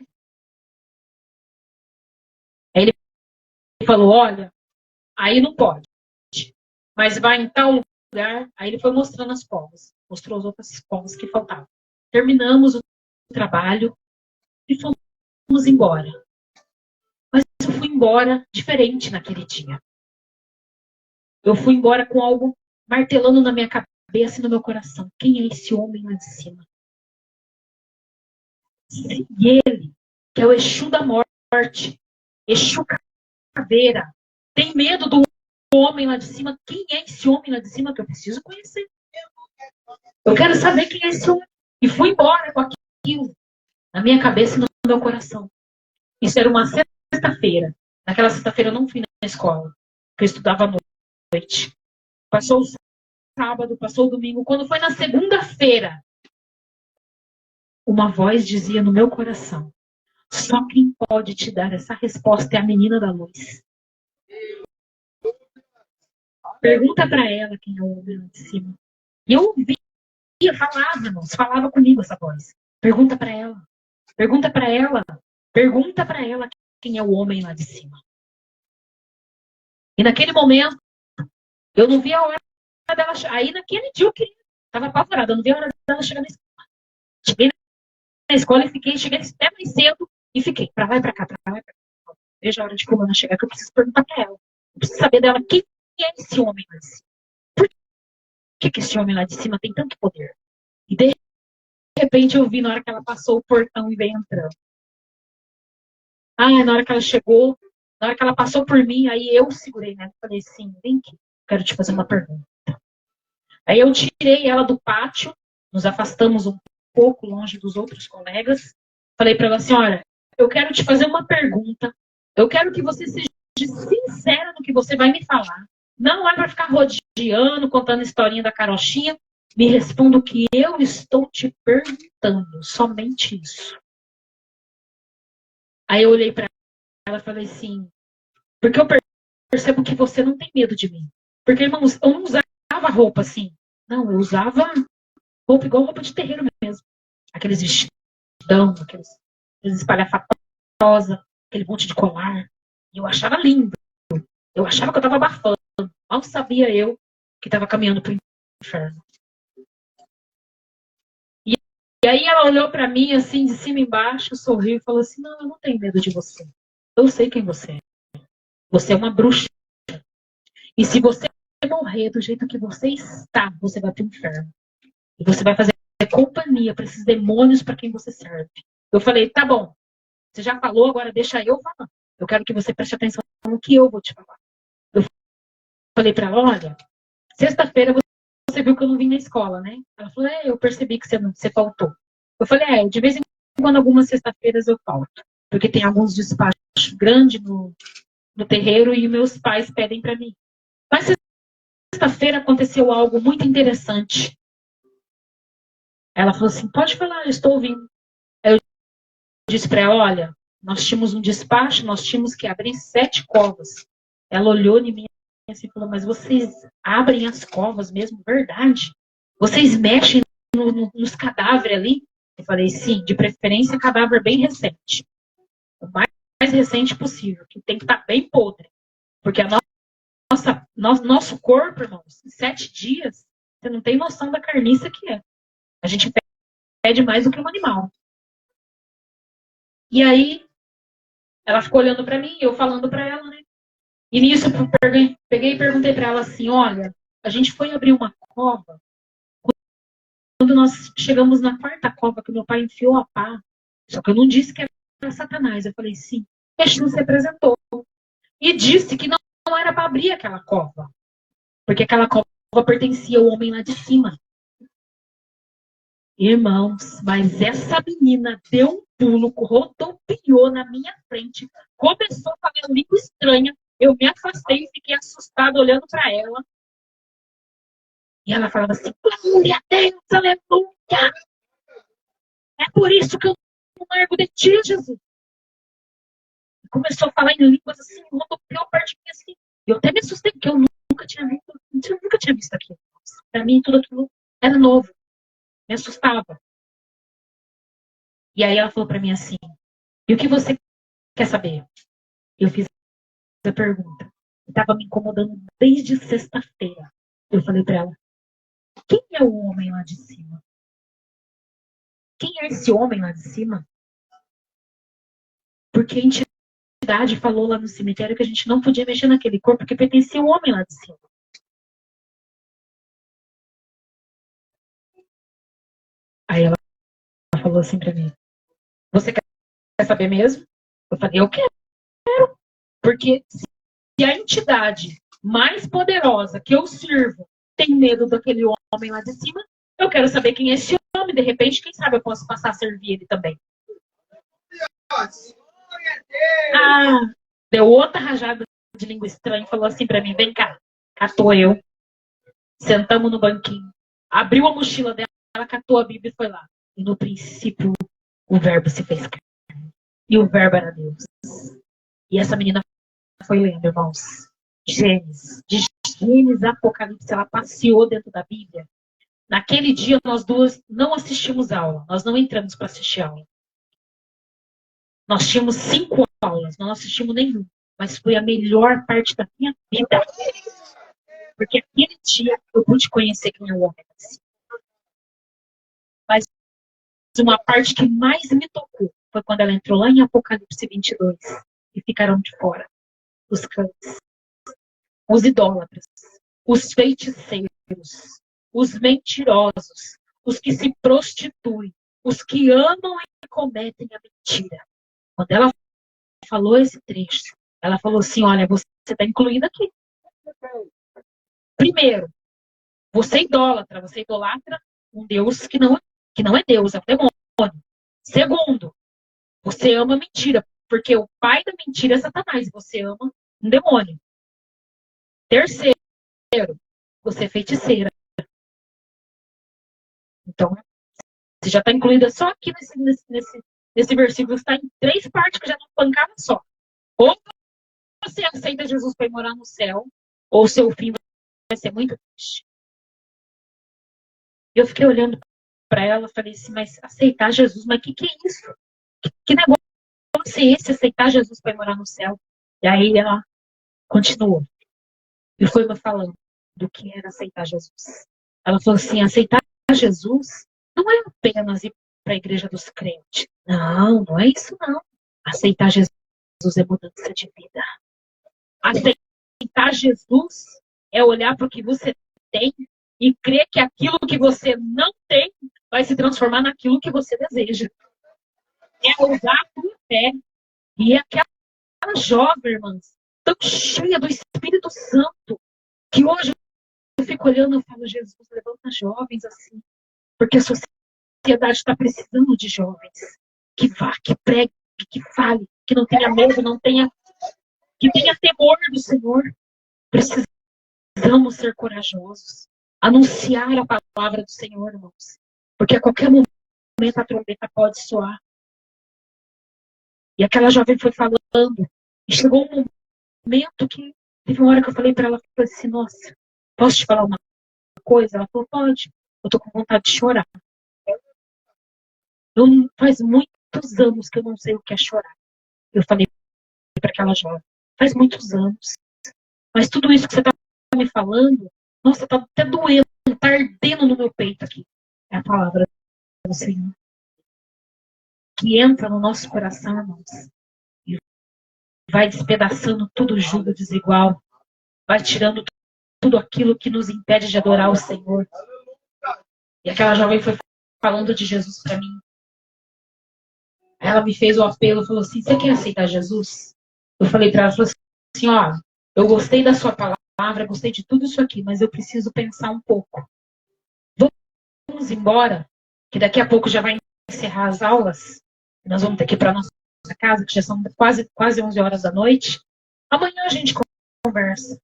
Aí ele falou, olha, aí não pode, mas vai em tal lugar. Aí ele foi mostrando as covas, mostrou as outras covas que faltavam. Terminamos o trabalho e fomos embora. Mas eu fui embora diferente naquele dia. Eu fui embora com algo martelando na minha cabeça e no meu coração. Quem é esse homem lá de cima? Se ele, que é o Exu da morte, Exu caveira, tem medo do homem lá de cima, quem é esse homem lá de cima que eu preciso conhecer? Eu quero saber quem é esse homem. E fui embora com aquilo na minha cabeça e no meu coração. Isso era uma sexta-feira. Naquela sexta-feira eu não fui na escola, porque eu estudava à noite. Passou o sábado, passou o domingo. Quando foi na segunda-feira, uma voz dizia no meu coração: só quem pode te dar essa resposta é a menina da luz. Pergunta para ela quem é o homem lá de cima. E eu ouvia, falava, irmãos, falava comigo essa voz. Pergunta para ela. Pergunta para ela. Pergunta para ela quem é o homem lá de cima. E naquele momento, eu não vi a hora dela. Aí naquele dia eu estava apavorada, eu não vi a hora dela chegar na escola. Cheguei na escola e cheguei até mais cedo e fiquei para lá e para cá, para lá e para cá. Veja a hora de fulana chegar, que eu preciso perguntar para ela. Eu preciso saber dela quem é esse homem lá de cima. Por que esse homem lá de cima tem tanto poder? E de repente eu vi na hora que ela passou o portão e veio entrando. Na hora que ela chegou, na hora que ela passou por mim, aí eu segurei, né? Falei assim, vem aqui, quero te fazer uma pergunta. Aí eu tirei ela do pátio, nos afastamos um pouco longe dos outros colegas. Falei para ela assim, olha, eu quero te fazer uma pergunta. Eu quero que você seja sincera no que você vai me falar. Não é para ficar rodeando, contando a historinha da carochinha. Me responda o que eu estou te perguntando. Somente isso. Aí eu olhei para ela e falei assim, porque eu percebo que você não tem medo de mim. Porque, irmãos, eu não usava roupa assim. Não, eu usava roupa igual roupa de terreiro mesmo. Aqueles vestidão, aqueles espalhafatosa, aquele monte de colar. E eu achava lindo. Eu achava que eu estava abafando. Mal sabia eu que estava caminhando para o inferno. E aí ela olhou para mim assim, de cima e embaixo, sorriu e falou assim, não, eu não tenho medo de você. Eu sei quem você é. Você é uma bruxa. E se você morrer do jeito que você está, você vai para o inferno. E você vai fazer companhia para esses demônios para quem você serve. Eu falei, tá bom. Você já falou, agora deixa eu falar. Eu quero que você preste atenção no que eu vou te falar. Eu falei para ela, olha, sexta-feira você viu que eu não vim na escola, né? Ela falou, eu percebi que você faltou. Eu falei, de vez em quando, algumas sexta-feiras eu falto. Porque tem alguns despachos grandes no terreiro e meus pais pedem para mim. Mas sexta-feira aconteceu algo muito interessante. Ela falou assim, pode falar, eu estou ouvindo. Aí eu disse para ela, olha, nós tínhamos um despacho, nós tínhamos que abrir 7 covas. Ela olhou em mim assim e falou, mas vocês abrem as covas mesmo, verdade? Vocês mexem nos cadáveres ali? Eu falei, sim, de preferência cadáver bem recente. O mais recente possível, que tem que estar bem podre. Porque nosso corpo, irmãos, em 7 dias, você não tem noção da carniça que é. A gente pede mais do que um animal. E aí, ela ficou olhando para mim, eu falando para ela, né? E nisso, eu peguei e perguntei para ela assim, olha, a gente foi abrir uma cova, quando nós chegamos na 4ª cova, que meu pai enfiou a pá, só que eu não disse que era Satanás. Eu falei, sim, Exu se apresentou. E disse que não era para abrir aquela cova, porque aquela cova pertencia ao homem lá de cima. Irmãos, mas essa menina deu um pulo, rodopiou na minha frente, começou a falar língua estranha, eu me afastei e fiquei assustada olhando para ela. E ela falava assim, glória a Deus, aleluia! É por isso que eu não largo de ti, Jesus. E começou a falar em línguas assim, rodopiou perto de mim assim. Eu até me assustei, porque eu nunca tinha visto aquilo. Para mim, tudo aquilo era novo. Me assustava. E aí ela falou para mim assim, e o que você quer saber? Eu fiz a pergunta. Estava me incomodando desde sexta-feira. Eu falei para ela, quem é o homem lá de cima? Quem é esse homem lá de cima? Porque a entidade falou lá no cemitério que a gente não podia mexer naquele corpo porque pertencia ao homem lá de cima. Aí ela falou assim para mim, Você quer saber mesmo? Eu falei, eu quero. Porque se a entidade mais poderosa que eu sirvo tem medo daquele homem lá de cima, eu quero saber quem é esse homem. De repente, quem sabe eu posso passar a servir ele também. Ah, deu outra rajada de língua estranha e falou assim pra mim, vem cá. Catou eu. Sentamos no banquinho. Abriu a mochila dela, ela catou a Bíblia e foi lá. E no princípio, o verbo se fez carne. E o verbo era Deus. E essa menina foi lendo, irmãos. Gênesis. De Gênesis a Apocalipse, ela passeou dentro da Bíblia. Naquele dia, nós duas não assistimos aula. Nós não entramos para assistir aula. Nós tínhamos 5 aulas, não assistimos nenhum. Mas foi a melhor parte da minha vida. Porque aquele dia eu pude conhecer quem é o homem. Mas uma parte que mais me tocou foi quando ela entrou lá em Apocalipse 22 e ficaram de fora os cães, os idólatras, os feiticeiros, os mentirosos, os que se prostituem, os que amam e cometem a mentira. Quando ela falou esse trecho, ela falou assim, olha, você está incluída aqui. Primeiro, você idolatra um Deus que não é Deus, é um demônio. Segundo, você ama mentira, porque o pai da mentira é Satanás, e você ama um demônio. Terceiro, você é feiticeira. Então, você já está incluída só aqui nesse versículo, está em 3 partes que já não pancada só. Ou você aceita Jesus para ir morar no céu, ou seu fim vai ser muito triste. Eu fiquei olhando para ela, falei assim, mas aceitar Jesus, mas que é isso? Que negócio é esse, aceitar Jesus para ir morar no céu? E aí ela continuou. E foi me falando do que era aceitar Jesus. Ela falou assim, aceitar Jesus não é apenas ir para a igreja dos crentes. Não é isso não. Aceitar Jesus é mudança de vida. Aceitar Jesus é olhar para o que você tem e crer que aquilo que você não tem vai se transformar naquilo que você deseja. É usar a tua fé. E aquela jovem, irmãs, tão cheia do Espírito Santo, que hoje eu fico olhando e falo, Jesus, levanta jovens assim, porque a sociedade está precisando de jovens que vá, que pregue, que fale, que não tenha medo, que tenha temor do Senhor. Precisamos ser corajosos, anunciar a palavra do Senhor, irmãos, porque a qualquer momento a trombeta pode soar. E aquela jovem foi falando, e chegou um momento que teve uma hora que eu falei para ela, falei assim, nossa, posso te falar uma coisa? Ela falou, pode. Eu tô com vontade de chorar. Faz muitos anos que eu não sei o que é chorar. Eu falei para aquela jovem, faz muitos anos. Mas tudo isso que você tá me falando, nossa, tá até doendo, tá ardendo no meu peito aqui. É a palavra do Senhor. Que entra no nosso coração, irmãos. E vai despedaçando todo jugo desigual. Vai tirando tudo aquilo que nos impede de adorar o Senhor. E aquela jovem foi falando de Jesus para mim. Ela me fez o apelo, falou assim, você quer aceitar Jesus? Eu falei para ela, falou assim, ó, eu gostei da sua palavra, gostei de tudo isso aqui, mas eu preciso pensar um pouco. Vamos embora, que daqui a pouco já vai encerrar as aulas. Nós vamos ter que ir para nossa casa, que já são quase 11 horas da noite. Amanhã a gente conversa.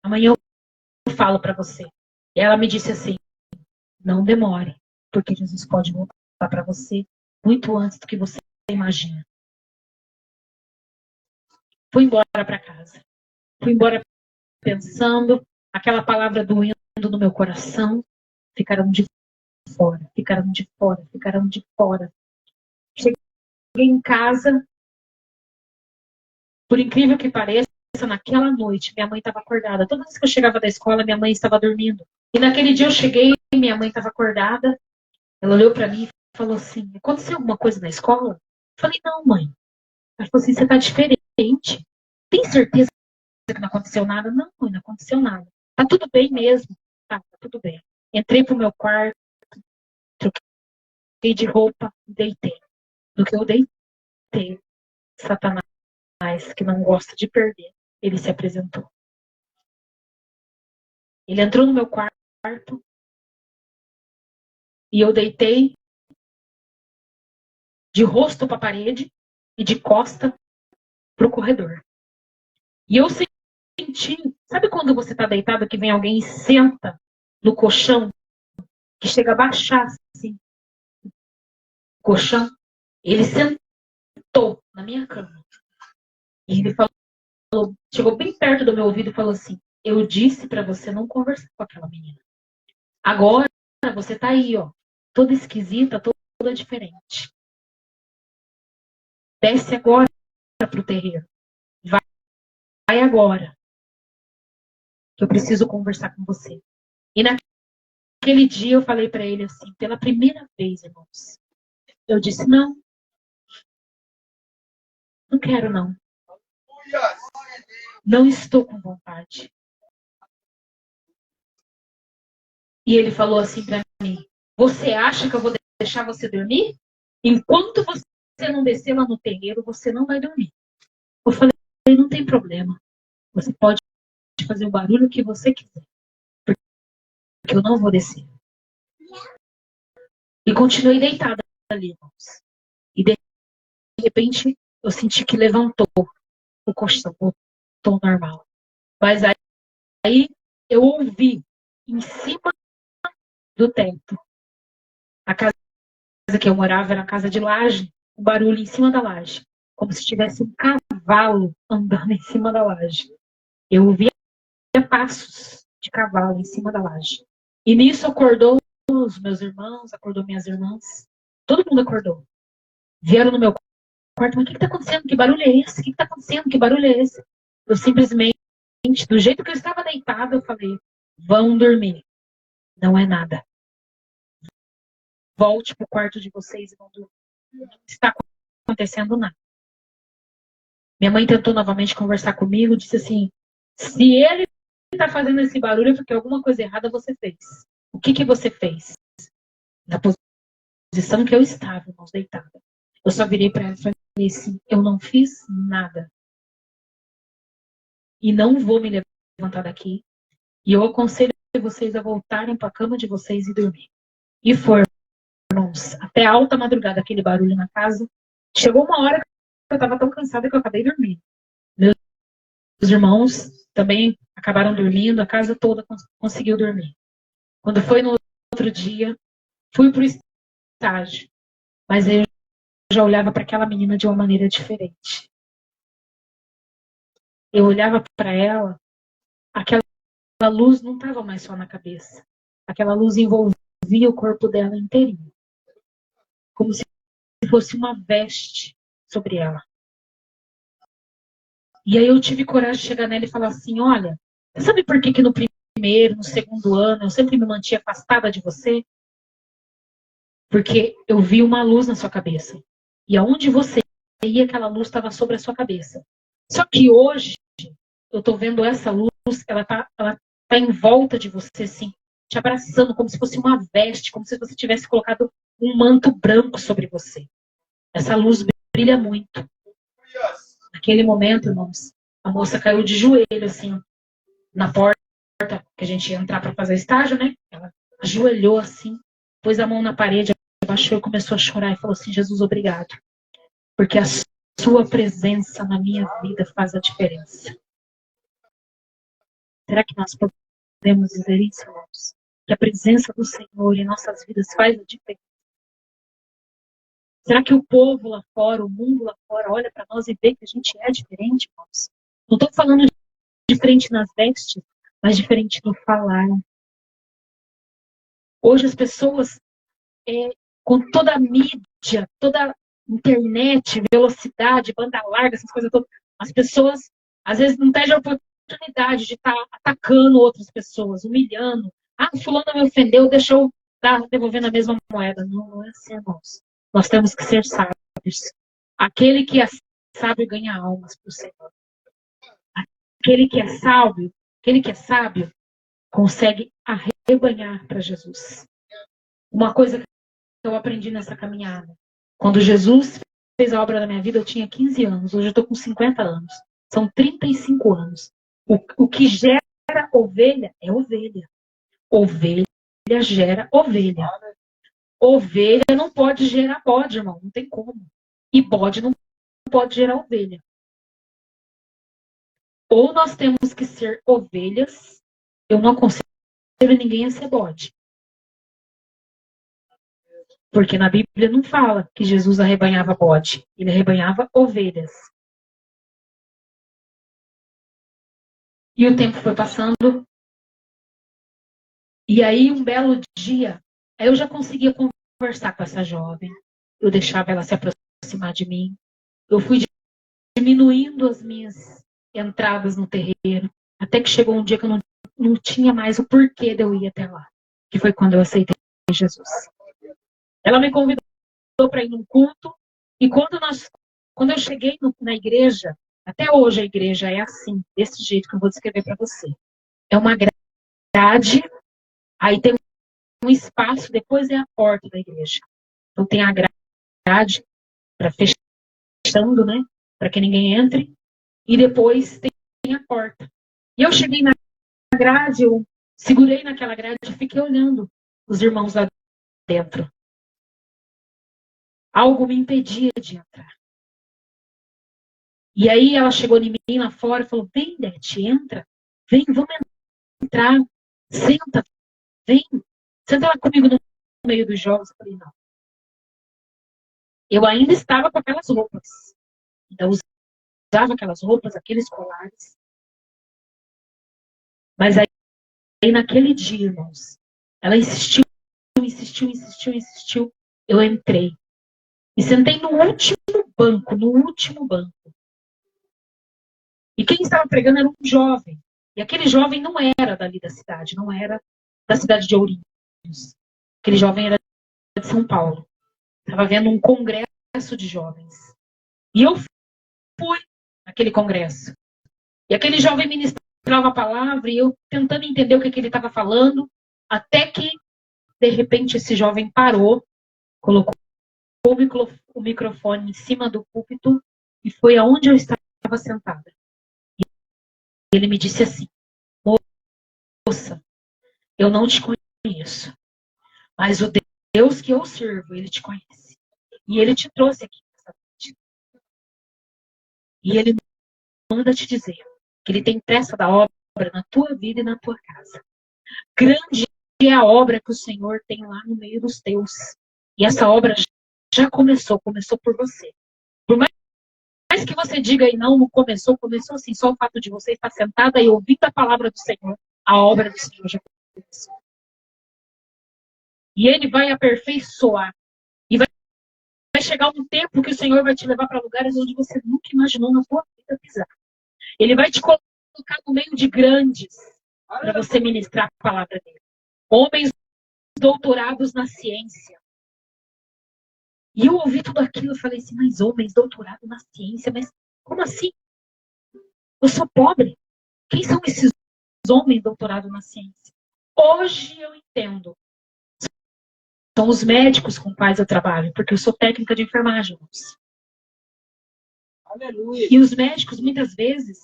Amanhã eu falo para você. E ela me disse assim, não demore, porque Jesus pode voltar para você muito antes do que você imagina. Fui embora para casa. Fui embora pensando, aquela palavra doendo no meu coração. Ficaram de fora, ficaram de fora, ficaram de fora. Cheguei em casa, por incrível que pareça, naquela noite, minha mãe estava acordada. Toda vez que eu chegava da escola, minha mãe estava dormindo. E naquele dia eu cheguei, minha mãe estava acordada. Ela olhou para mim e falou assim, aconteceu alguma coisa na escola? Eu falei, não, mãe. Ela falou assim, você tá diferente. Tem certeza que não aconteceu nada? Não, mãe, não aconteceu nada. Tá tudo bem mesmo. Tá tudo bem. Entrei pro meu quarto, troquei de roupa, deitei. No que eu deitei, Satanás, que não gosta de perder, ele se apresentou. Ele entrou no meu quarto e eu deitei de rosto para a parede e de costa para o corredor. E eu senti, sabe quando você está deitado que vem alguém e senta no colchão, que chega a baixar assim, o colchão? Ele sentou na minha cama. E ele falou, chegou bem perto do meu ouvido e falou assim: eu disse para você não conversar com aquela menina. Agora você tá aí, ó, toda esquisita, toda diferente. Desce agora pro terreiro. Vai agora. Que eu preciso conversar com você. E naquele dia eu falei para ele assim, pela primeira vez, irmãos. Eu disse, não quero não. Não estou com vontade. E ele falou assim para mim, você acha que eu vou deixar você dormir? Enquanto você não descer lá no terreiro, você não vai dormir. Eu falei, não tem problema. Você pode fazer o barulho que você quiser. Porque eu não vou descer. E continuei deitada ali, irmãos. E de repente, eu senti que levantou o colchão, voltou ao normal. Mas aí eu ouvi em cima do teto. A casa que eu morava era a casa de laje, um barulho em cima da laje. Como se tivesse um cavalo andando em cima da laje. Eu ouvia passos de cavalo em cima da laje. E nisso acordou os meus irmãos, acordou minhas irmãs. Todo mundo acordou. Vieram no meu quarto, mas o que está acontecendo? Que barulho é esse? O que está acontecendo? Que barulho é esse? Eu simplesmente, do jeito que eu estava deitada, eu falei, vão dormir. Não é nada. Volte para o quarto de vocês e vão dormir. Não está acontecendo nada. Minha mãe tentou novamente conversar comigo, disse assim, se ele está fazendo esse barulho é porque alguma coisa errada você fez. O que você fez? Na posição que eu estava, irmãos, deitada. Eu só virei para ela e falei assim, eu não fiz nada. E não vou me levantar daqui. E eu aconselho vocês a voltarem para a cama de vocês e dormir. E foram, irmãos, até alta madrugada, aquele barulho na casa. Chegou uma hora que eu estava tão cansada que eu acabei dormindo. Meus irmãos também acabaram dormindo, a casa toda conseguiu dormir. Quando foi no outro dia, fui para o estágio. Mas eu já olhava para aquela menina de uma maneira diferente. Eu olhava para ela, aquela luz não estava mais só na cabeça. Aquela luz envolvia o corpo dela inteirinho. Como se fosse uma veste sobre ela. E aí eu tive coragem de chegar nela e falar assim, olha, sabe por que no primeiro, no segundo ano, eu sempre me mantinha afastada de você? Porque eu vi uma luz na sua cabeça. E aonde você ia, aquela luz estava sobre a sua cabeça. Só que hoje, eu estou vendo essa luz, ela tá em volta de você, assim, te abraçando, como se fosse uma veste, como se você tivesse colocado um manto branco sobre você. Essa luz brilha muito. Naquele momento, irmãos, a moça caiu de joelho, assim, na porta, que a gente ia entrar para fazer estágio, né? Ela ajoelhou, assim, pôs a mão na parede, abaixou e começou a chorar e falou assim, Jesus, obrigado. Porque a sua presença na minha vida faz a diferença. Será que nós podemos dizer isso, irmãos? Que a presença do Senhor em nossas vidas faz a diferença? Será que o povo lá fora, o mundo lá fora, olha para nós e vê que a gente é diferente, irmãos? Não estou falando diferente nas vestes, mas diferente no falar. Hoje as pessoas, com toda a mídia, toda a internet, velocidade, banda larga, essas coisas todas, as pessoas às vezes não perdem a oportunidade de estar atacando outras pessoas, humilhando. Ah, fulano me ofendeu, deixa eu estar devolvendo a mesma moeda. Não é assim, irmãos. Nós temos que ser sábios. Aquele que é sábio ganha almas para o Senhor. Aquele que é sábio, consegue arrebanhar para Jesus. Uma coisa que eu aprendi nessa caminhada. Quando Jesus fez a obra na minha vida, eu tinha 15 anos. Hoje eu estou com 50 anos. São 35 anos. O que gera ovelha é ovelha. Ovelha gera ovelha. Ovelha não pode gerar bode, irmão. Não tem como. E bode não pode gerar ovelha. Ou nós temos que ser ovelhas. Eu não aconselho ninguém a ser bode. Porque na Bíblia não fala que Jesus arrebanhava bode. Ele arrebanhava ovelhas. E o tempo foi passando. E aí, um belo dia, eu já conseguia conversar com essa jovem. Eu deixava ela se aproximar de mim. Eu fui diminuindo as minhas entradas no terreiro. Até que chegou um dia que eu não tinha mais o porquê de eu ir até lá. Que foi quando eu aceitei Jesus. Ela me convidou para ir num culto. E quando eu cheguei na igreja, até hoje a igreja é assim, desse jeito que eu vou descrever para você. É uma grade, aí tem um espaço, depois é a porta da igreja. Então tem a grade para fechando, né? Para que ninguém entre. E depois tem a porta. E eu cheguei na grade, eu segurei naquela grade e fiquei olhando os irmãos lá dentro. Algo me impedia de entrar. E aí ela chegou em mim lá fora e falou: vem, Dete, entra. Vem, vamos entrar. Senta, vem. Senta lá comigo no meio dos jogos. Eu falei: não. Eu ainda estava com aquelas roupas. Então, usava aquelas roupas, aqueles colares. Mas aí naquele dia, irmãos, ela insistiu. Eu entrei. E sentei no último banco. E quem estava pregando era um jovem. E aquele jovem não era dali da cidade, não era da cidade de Ourinhos. Aquele jovem era de São Paulo. Estava vendo um congresso de jovens. E eu fui naquele congresso. E aquele jovem ministrava a palavra e eu tentando entender o que ele estava falando, até que, de repente, esse jovem parou, colocou o microfone em cima do púlpito e foi aonde eu estava sentada. E ele me disse assim: moça, eu não te conheço, mas o Deus que eu sirvo, ele te conhece. E ele te trouxe aqui nessa noite. E ele manda te dizer que ele tem pressa da obra na tua vida e na tua casa. Grande é a obra que o Senhor tem lá no meio dos teus. E essa obra já começou por você. Por mais que você diga aí, não começou assim, só o fato de você estar sentada e ouvindo a palavra do Senhor, a obra do Senhor já começou. E ele vai aperfeiçoar. E vai chegar um tempo que o Senhor vai te levar para lugares onde você nunca imaginou na sua vida pisar. Ele vai te colocar no meio de grandes para você ministrar a palavra dele. Homens doutorados na ciência. E eu ouvi tudo aquilo e falei assim: mas homens doutorados na ciência? Mas como assim? Eu sou pobre. Quem são esses homens doutorados na ciência? Hoje eu entendo. São os médicos com quais eu trabalho, porque eu sou técnica de enfermagem. Aleluia. E os médicos, muitas vezes,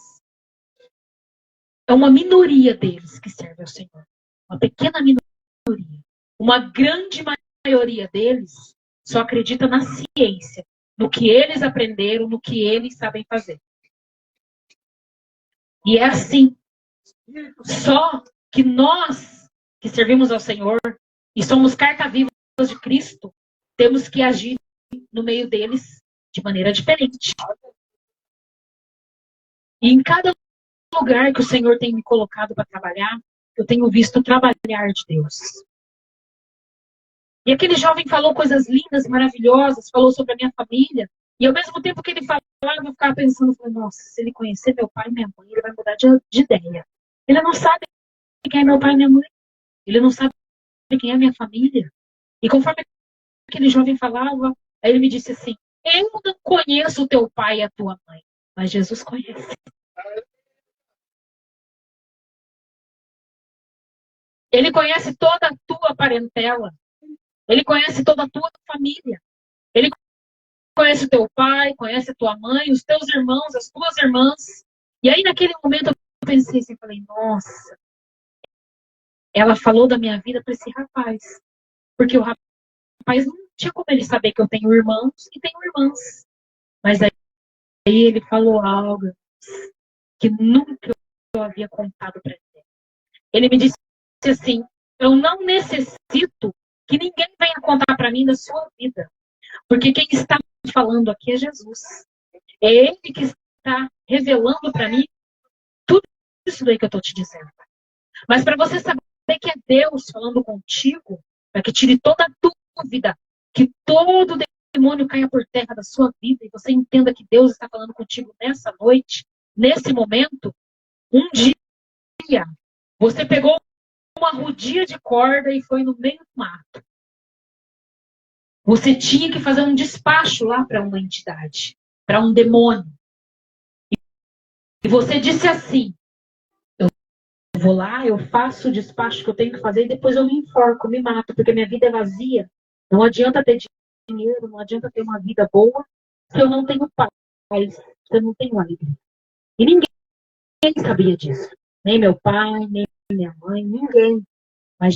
é uma minoria deles que serve ao Senhor. Uma pequena minoria. Uma grande maioria deles só acredita na ciência, no que eles aprenderam, no que eles sabem fazer. E é assim. Só que nós, que servimos ao Senhor, e somos carta-vivas de Cristo, temos que agir no meio deles de maneira diferente. E em cada lugar que o Senhor tem me colocado para trabalhar, eu tenho visto o trabalhar de Deus. E aquele jovem falou coisas lindas, maravilhosas, falou sobre a minha família. E ao mesmo tempo que ele falava, eu ficava pensando, nossa, se ele conhecer meu pai e minha mãe, ele vai mudar de ideia. Ele não sabe quem é meu pai e minha mãe. Ele não sabe quem é minha família. E conforme aquele jovem falava, aí ele me disse assim: eu não conheço o teu pai e a tua mãe, mas Jesus conhece. Ele conhece toda a tua parentela. Ele conhece toda a tua família. Ele conhece o teu pai, conhece a tua mãe, os teus irmãos, as tuas irmãs. E aí, naquele momento, eu pensei assim, falei, nossa, ela falou da minha vida para esse rapaz. Porque o rapaz não tinha como ele saber que eu tenho irmãos e tenho irmãs. Mas aí ele falou algo que nunca eu havia contado para ele. Ele me disse assim, eu não necessito que ninguém venha contar para mim da sua vida. Porque quem está falando aqui é Jesus. É Ele que está revelando para mim tudo isso daí que eu estou te dizendo. Mas para você saber que é Deus falando contigo, para que tire toda a dúvida, que todo demônio caia por terra da sua vida e você entenda que Deus está falando contigo nessa noite, nesse momento, um dia, você pegou uma rodia de corda e foi no meio do mato. Você tinha que fazer um despacho lá para uma entidade, para um demônio. E você disse assim, eu vou lá, eu faço o despacho que eu tenho que fazer e depois eu me enforco, me mato, porque minha vida é vazia. Não adianta ter dinheiro, não adianta ter uma vida boa se eu não tenho paz, se eu não tenho alegria. E ninguém sabia disso. Nem meu pai, nem minha mãe, ninguém. Mas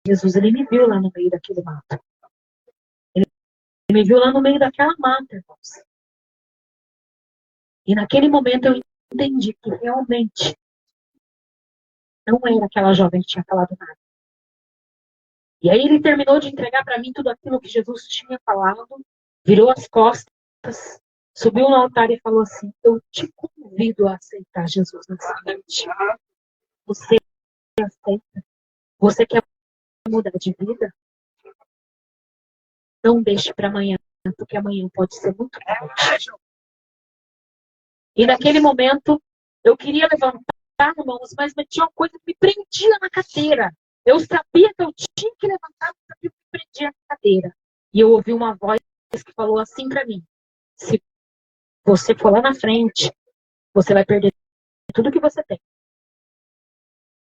Jesus, ele me viu lá no meio daquele mato. Ele me viu lá no meio daquela mata, irmãos. E naquele momento eu entendi que realmente não era aquela jovem que tinha falado nada. E aí ele terminou de entregar para mim tudo aquilo que Jesus tinha falado, virou as costas, subiu no altar e falou assim, eu te convido a aceitar Jesus nessa noite. Você aceita? Você quer mudar de vida? Não deixe para amanhã, porque amanhã pode ser muito tarde. E naquele momento, eu queria levantar, irmãos, mas tinha uma coisa que me prendia na cadeira. Eu sabia que eu tinha que levantar, mas eu me prendia na cadeira. E eu ouvi uma voz que falou assim para mim, se você for lá na frente, você vai perder tudo que você tem.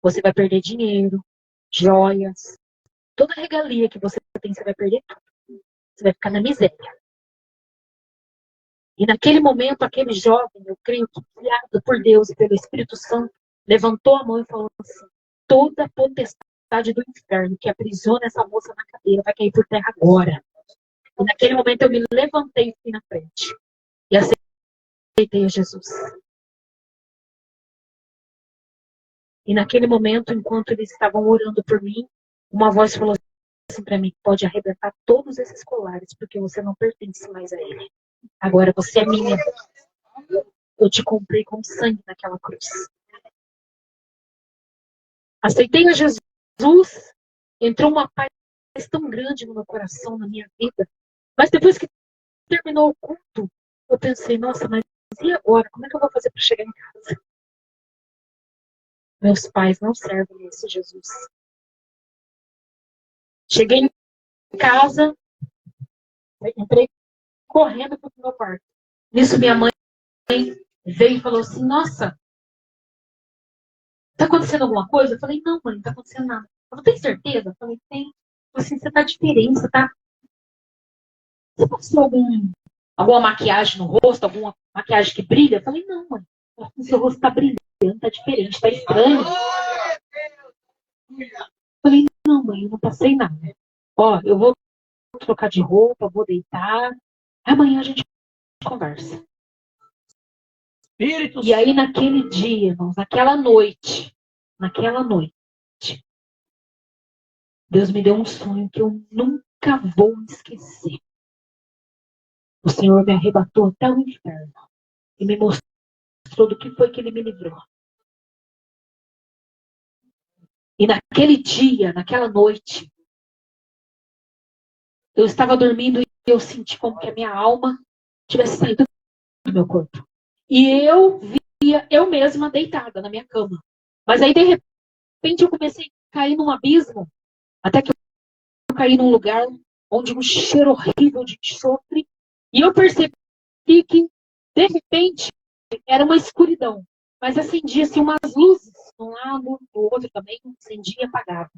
Você vai perder dinheiro, joias, toda a regalia que você tem, você vai perder tudo. Você vai ficar na miséria. E naquele momento, aquele jovem, eu creio que guiado por Deus e pelo Espírito Santo, levantou a mão e falou assim, toda a potestade do inferno que aprisiona essa moça na cadeira vai cair por terra agora. E naquele momento eu me levantei e fui na frente. E aceitei a Jesus. E naquele momento, enquanto eles estavam orando por mim, uma voz falou assim para mim, pode arrebentar todos esses colares, porque você não pertence mais a ele. Agora você é minha. Eu te comprei com sangue naquela cruz. Aceitei a Jesus, entrou uma paz tão grande no meu coração, na minha vida. Mas depois que terminou o culto, eu pensei, nossa, mas e agora? Como é que eu vou fazer para chegar em casa? Meus pais não servem esse Jesus. Cheguei em casa, entrei correndo para o meu quarto. Nisso minha mãe veio e falou assim, nossa, tá acontecendo alguma coisa? Eu falei, não, mãe, não tá acontecendo nada. Eu tem certeza? Eu falei, tem. Assim, você tá diferente, você tá... Você passou alguma maquiagem no rosto, alguma maquiagem que brilha? Eu falei, não, mãe. O seu rosto tá brilhando, tá diferente, tá estranho. Eu falei, não, mãe, eu não passei nada. Ó, eu vou trocar de roupa, vou deitar. Amanhã a gente conversa. E aí, naquele dia, irmãos, naquela noite, Deus me deu um sonho que eu nunca vou esquecer. O Senhor me arrebatou até o inferno e me mostrou do que foi que Ele me livrou. E naquele dia, naquela noite, eu estava dormindo e eu senti como que a minha alma tivesse saído do meu corpo. E eu via eu mesma deitada na minha cama. Mas aí, de repente, eu comecei a cair num abismo, até que eu caí num lugar onde um cheiro horrível de enxofre. E eu percebi que, de repente, era uma escuridão. Mas acendia-se umas luzes, de um lado, do outro também, acendia e apagava.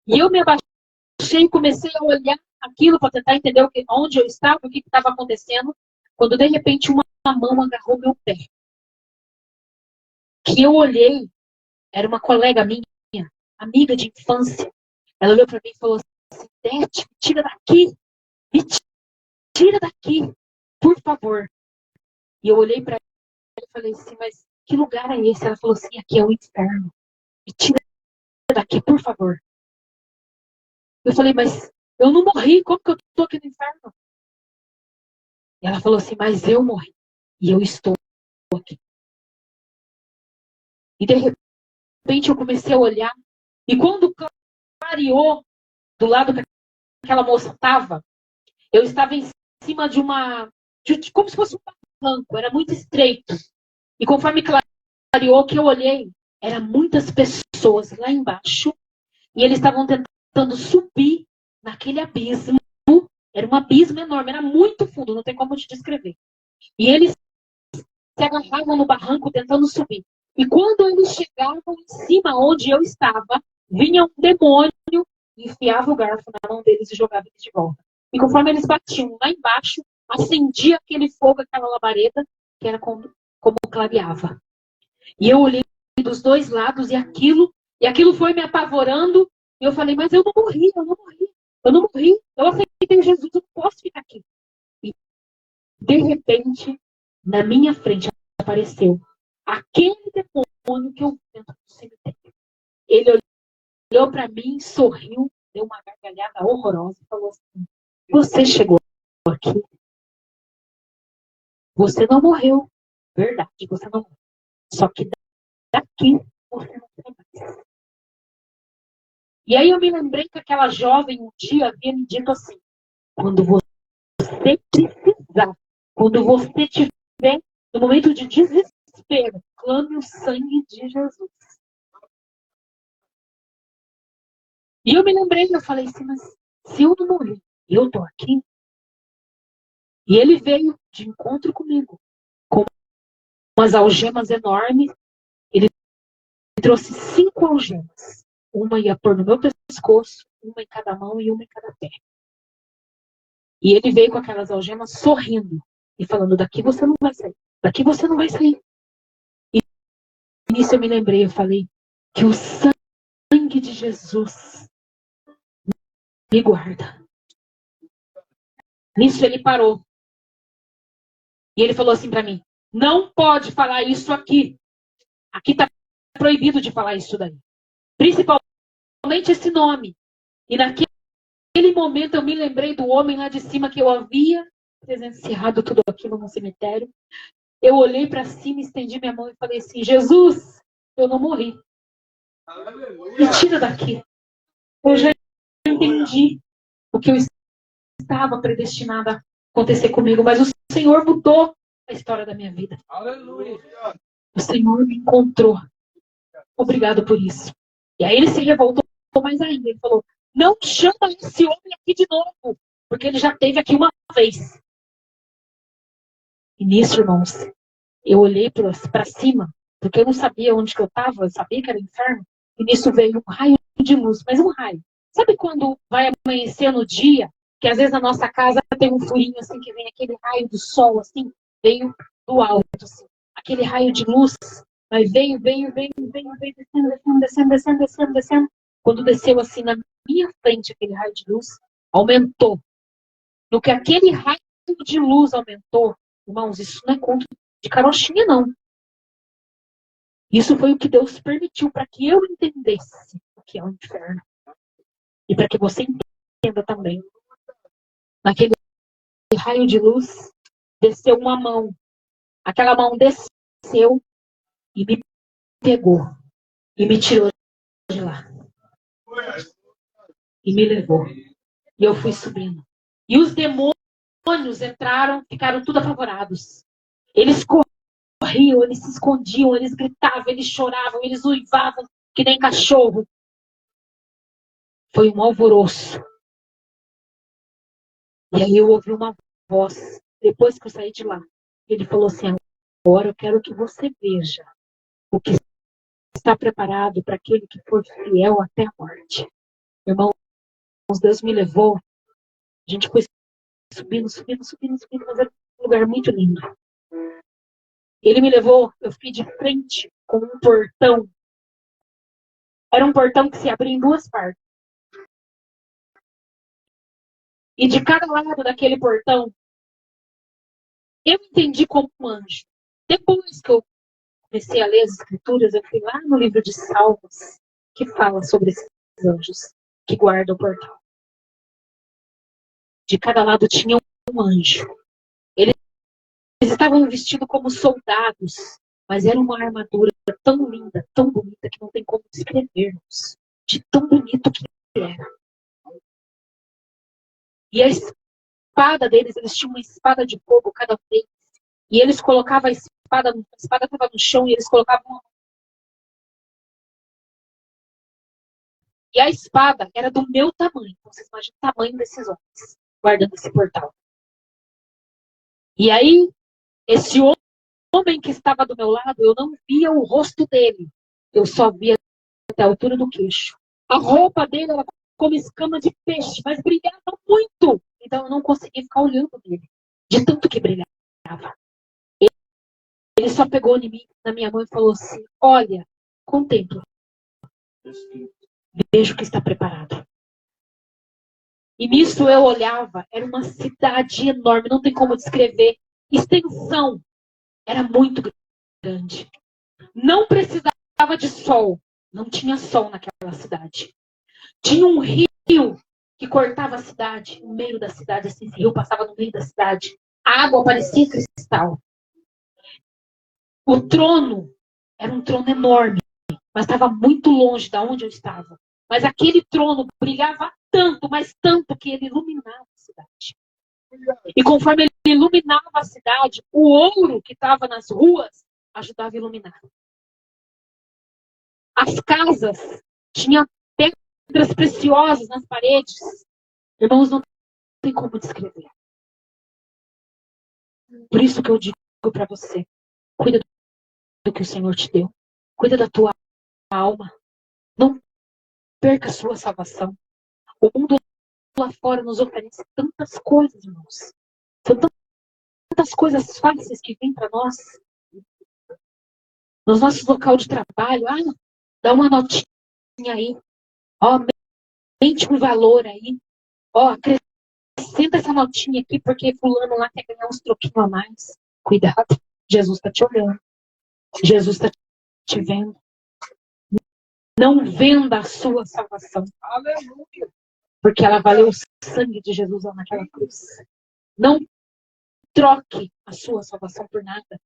E eu me abaixei e comecei a olhar aquilo para tentar entender onde eu estava, o que estava acontecendo, quando de repente uma mão agarrou meu pé. Que eu olhei, era uma colega minha, amiga de infância. Ela olhou para mim e falou assim: Dete, me tira daqui, me tira daqui, por favor. E eu olhei para ela e falei assim: mas que lugar é esse? Ela falou assim: aqui é o inferno, me tira daqui, por favor. Eu falei: mas eu não morri, como que eu estou aqui no inferno? E ela falou assim: mas eu morri, e eu estou aqui. E de repente eu comecei a olhar, e quando clareou do lado que aquela moça estava, eu estava em cima de como se fosse um barranco, era muito estreito. E conforme clareou que eu olhei, eram muitas pessoas lá embaixo, e eles estavam tentando subir naquele abismo. Era um abismo enorme, era muito fundo, não tem como te descrever. E eles se agarravam no barranco tentando subir. E quando eles chegavam em cima onde eu estava, vinha um demônio, enfiava o garfo na mão deles e jogava eles de volta. E conforme eles batiam lá embaixo, acendia aquele fogo, aquela labareda, que era como clareava. E eu olhei dos dois lados e aquilo foi me apavorando. E eu falei: mas eu não morri, eu não morri, eu não morri. Eu aceitei Jesus, eu não posso ficar aqui. E de repente, na minha frente apareceu aquele demônio que eu vi dentro do cemitério. Ele olhou para mim, sorriu, deu uma gargalhada horrorosa e falou assim: você chegou aqui, você não morreu. Verdade, você não morreu. Só que daqui você não tem mais. E aí eu me lembrei que aquela jovem um dia havia me dito assim: quando você precisar, quando você estiver no momento de desespero, clame o sangue de Jesus. E eu me lembrei, eu falei assim: mas se eu não morrer, eu estou aqui. E ele veio de encontro comigo, com umas algemas enormes. Ele trouxe 5 algemas. Uma ia pôr no meu pescoço, uma em cada mão e uma em cada pé. E ele veio com aquelas algemas sorrindo e falando: daqui você não vai sair, daqui você não vai sair. E nisso eu me lembrei, eu falei: que o sangue de Jesus me guarda. Nisso ele parou. E ele falou assim para mim: não pode falar isso aqui. Aqui está proibido de falar isso daí. Principalmente esse nome. E naquele momento eu me lembrei do homem lá de cima que eu havia presenciado tudo aquilo no cemitério. Eu olhei para cima, estendi minha mão e falei assim: Jesus, eu não morri. Me tira daqui. Eu já entendi o que eu estava predestinado a acontecer comigo, mas o Senhor mudou a história da minha vida. Aleluia. O Senhor me encontrou. Obrigado por isso. E aí ele se revoltou mais ainda. Ele falou: não chama esse homem aqui de novo, porque ele já esteve aqui uma vez. E nisso, irmãos, eu olhei para cima, porque eu não sabia onde que eu estava, eu sabia que era inferno. E nisso veio um raio de luz, mas um raio. Sabe quando vai amanhecer no dia, que às vezes na nossa casa tem um furinho assim, que vem aquele raio do sol, assim, veio do alto, assim, aquele raio de luz, mas veio, descendo. Quando desceu assim na minha frente aquele raio de luz, aumentou. No que aquele raio de luz aumentou, irmãos, isso não é conto de carochinha, não. Isso foi o que Deus permitiu para que eu entendesse o que é o inferno. E para que você entenda também. Naquele raio de luz, desceu uma mão. Aquela mão desceu e me pegou. E me tirou de lá. E me levou. E eu fui subindo. E os demônios entraram, ficaram tudo apavorados. Eles corriam, eles se escondiam, eles gritavam, eles choravam, eles uivavam que nem cachorro. Foi um alvoroço. E aí eu ouvi uma voz, depois que eu saí de lá. Ele falou assim: agora eu quero que você veja o que está preparado para aquele que for fiel até a morte. Irmãos, Deus me levou A gente foi subindo, mas era um lugar muito lindo. Ele me levou, eu fiquei de frente com um portão. Era um portão que se abria em duas partes. E de cada lado daquele portão, eu entendi como um anjo. Depois que eu comecei a ler as escrituras, eu fui lá no livro de Salmos, que fala sobre esses anjos que guardam o portão. De cada lado tinha um anjo. Eles estavam vestidos como soldados, mas era uma armadura tão linda, tão bonita, que não tem como descrevermos. De tão bonito que era. E a espada deles, eles tinham uma espada de fogo cada vez. E eles colocavam a espada estava no chão e eles colocavam. E a espada era do meu tamanho. Então, vocês imaginam o tamanho desses homens guardando esse portal. E aí, esse homem que estava do meu lado, eu não via o rosto dele. Eu só via até a altura do queixo. A roupa dele era como escama de peixe, mas brilhava muito. Então eu não conseguia ficar olhando nele, de tanto que brilhava. Ele só pegou em mim, na minha mão e falou assim: olha, contempla. Veja o que está preparado. E nisso eu olhava, era uma cidade enorme, não tem como descrever. Extensão era muito grande. Não precisava de sol. Não tinha sol naquela cidade. Tinha um rio que cortava a cidade, no meio da cidade. Esse rio passava no meio da cidade. A água parecia cristal. O trono era um trono enorme, mas estava muito longe de onde eu estava. Mas aquele trono brilhava tanto, mas tanto, que ele iluminava a cidade. E conforme ele iluminava a cidade, o ouro que estava nas ruas ajudava a iluminar. As casas tinham pedras preciosas nas paredes. Irmãos, não tem como descrever. Por isso que eu digo para você, cuida do que o Senhor te deu. Cuida da tua alma. Não perca a sua salvação. O mundo lá fora nos oferece tantas coisas, irmãos. São tantas coisas fáceis que vêm para nós. No nosso local de trabalho, dá uma notinha aí. Mente um valor aí. Acrescenta essa notinha aqui, porque fulano lá quer ganhar uns troquinhos a mais. Cuidado, Jesus está te olhando. Jesus está te vendo. Não venda a sua salvação. Aleluia. Porque ela valeu o sangue de Jesus lá naquela cruz. Não troque a sua salvação por nada.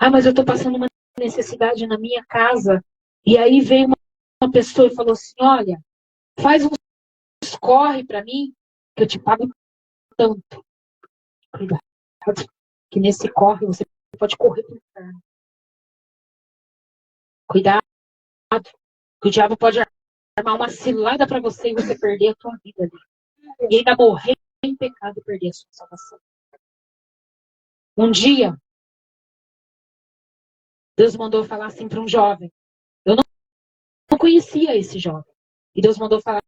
Mas eu estou passando uma necessidade na minha casa. E aí veio uma pessoa e falou assim: olha, faz uns corre para mim, que eu te pago tanto. Cuidado, que nesse corre você pode correr para o inferno. Cuidado, que o diabo pode armar uma cilada para você e você perder a tua vida ali. E ainda morrer em pecado e perder a sua salvação. Um dia, Deus mandou falar assim para um jovem. Eu não conhecia esse jovem. E Deus mandou falar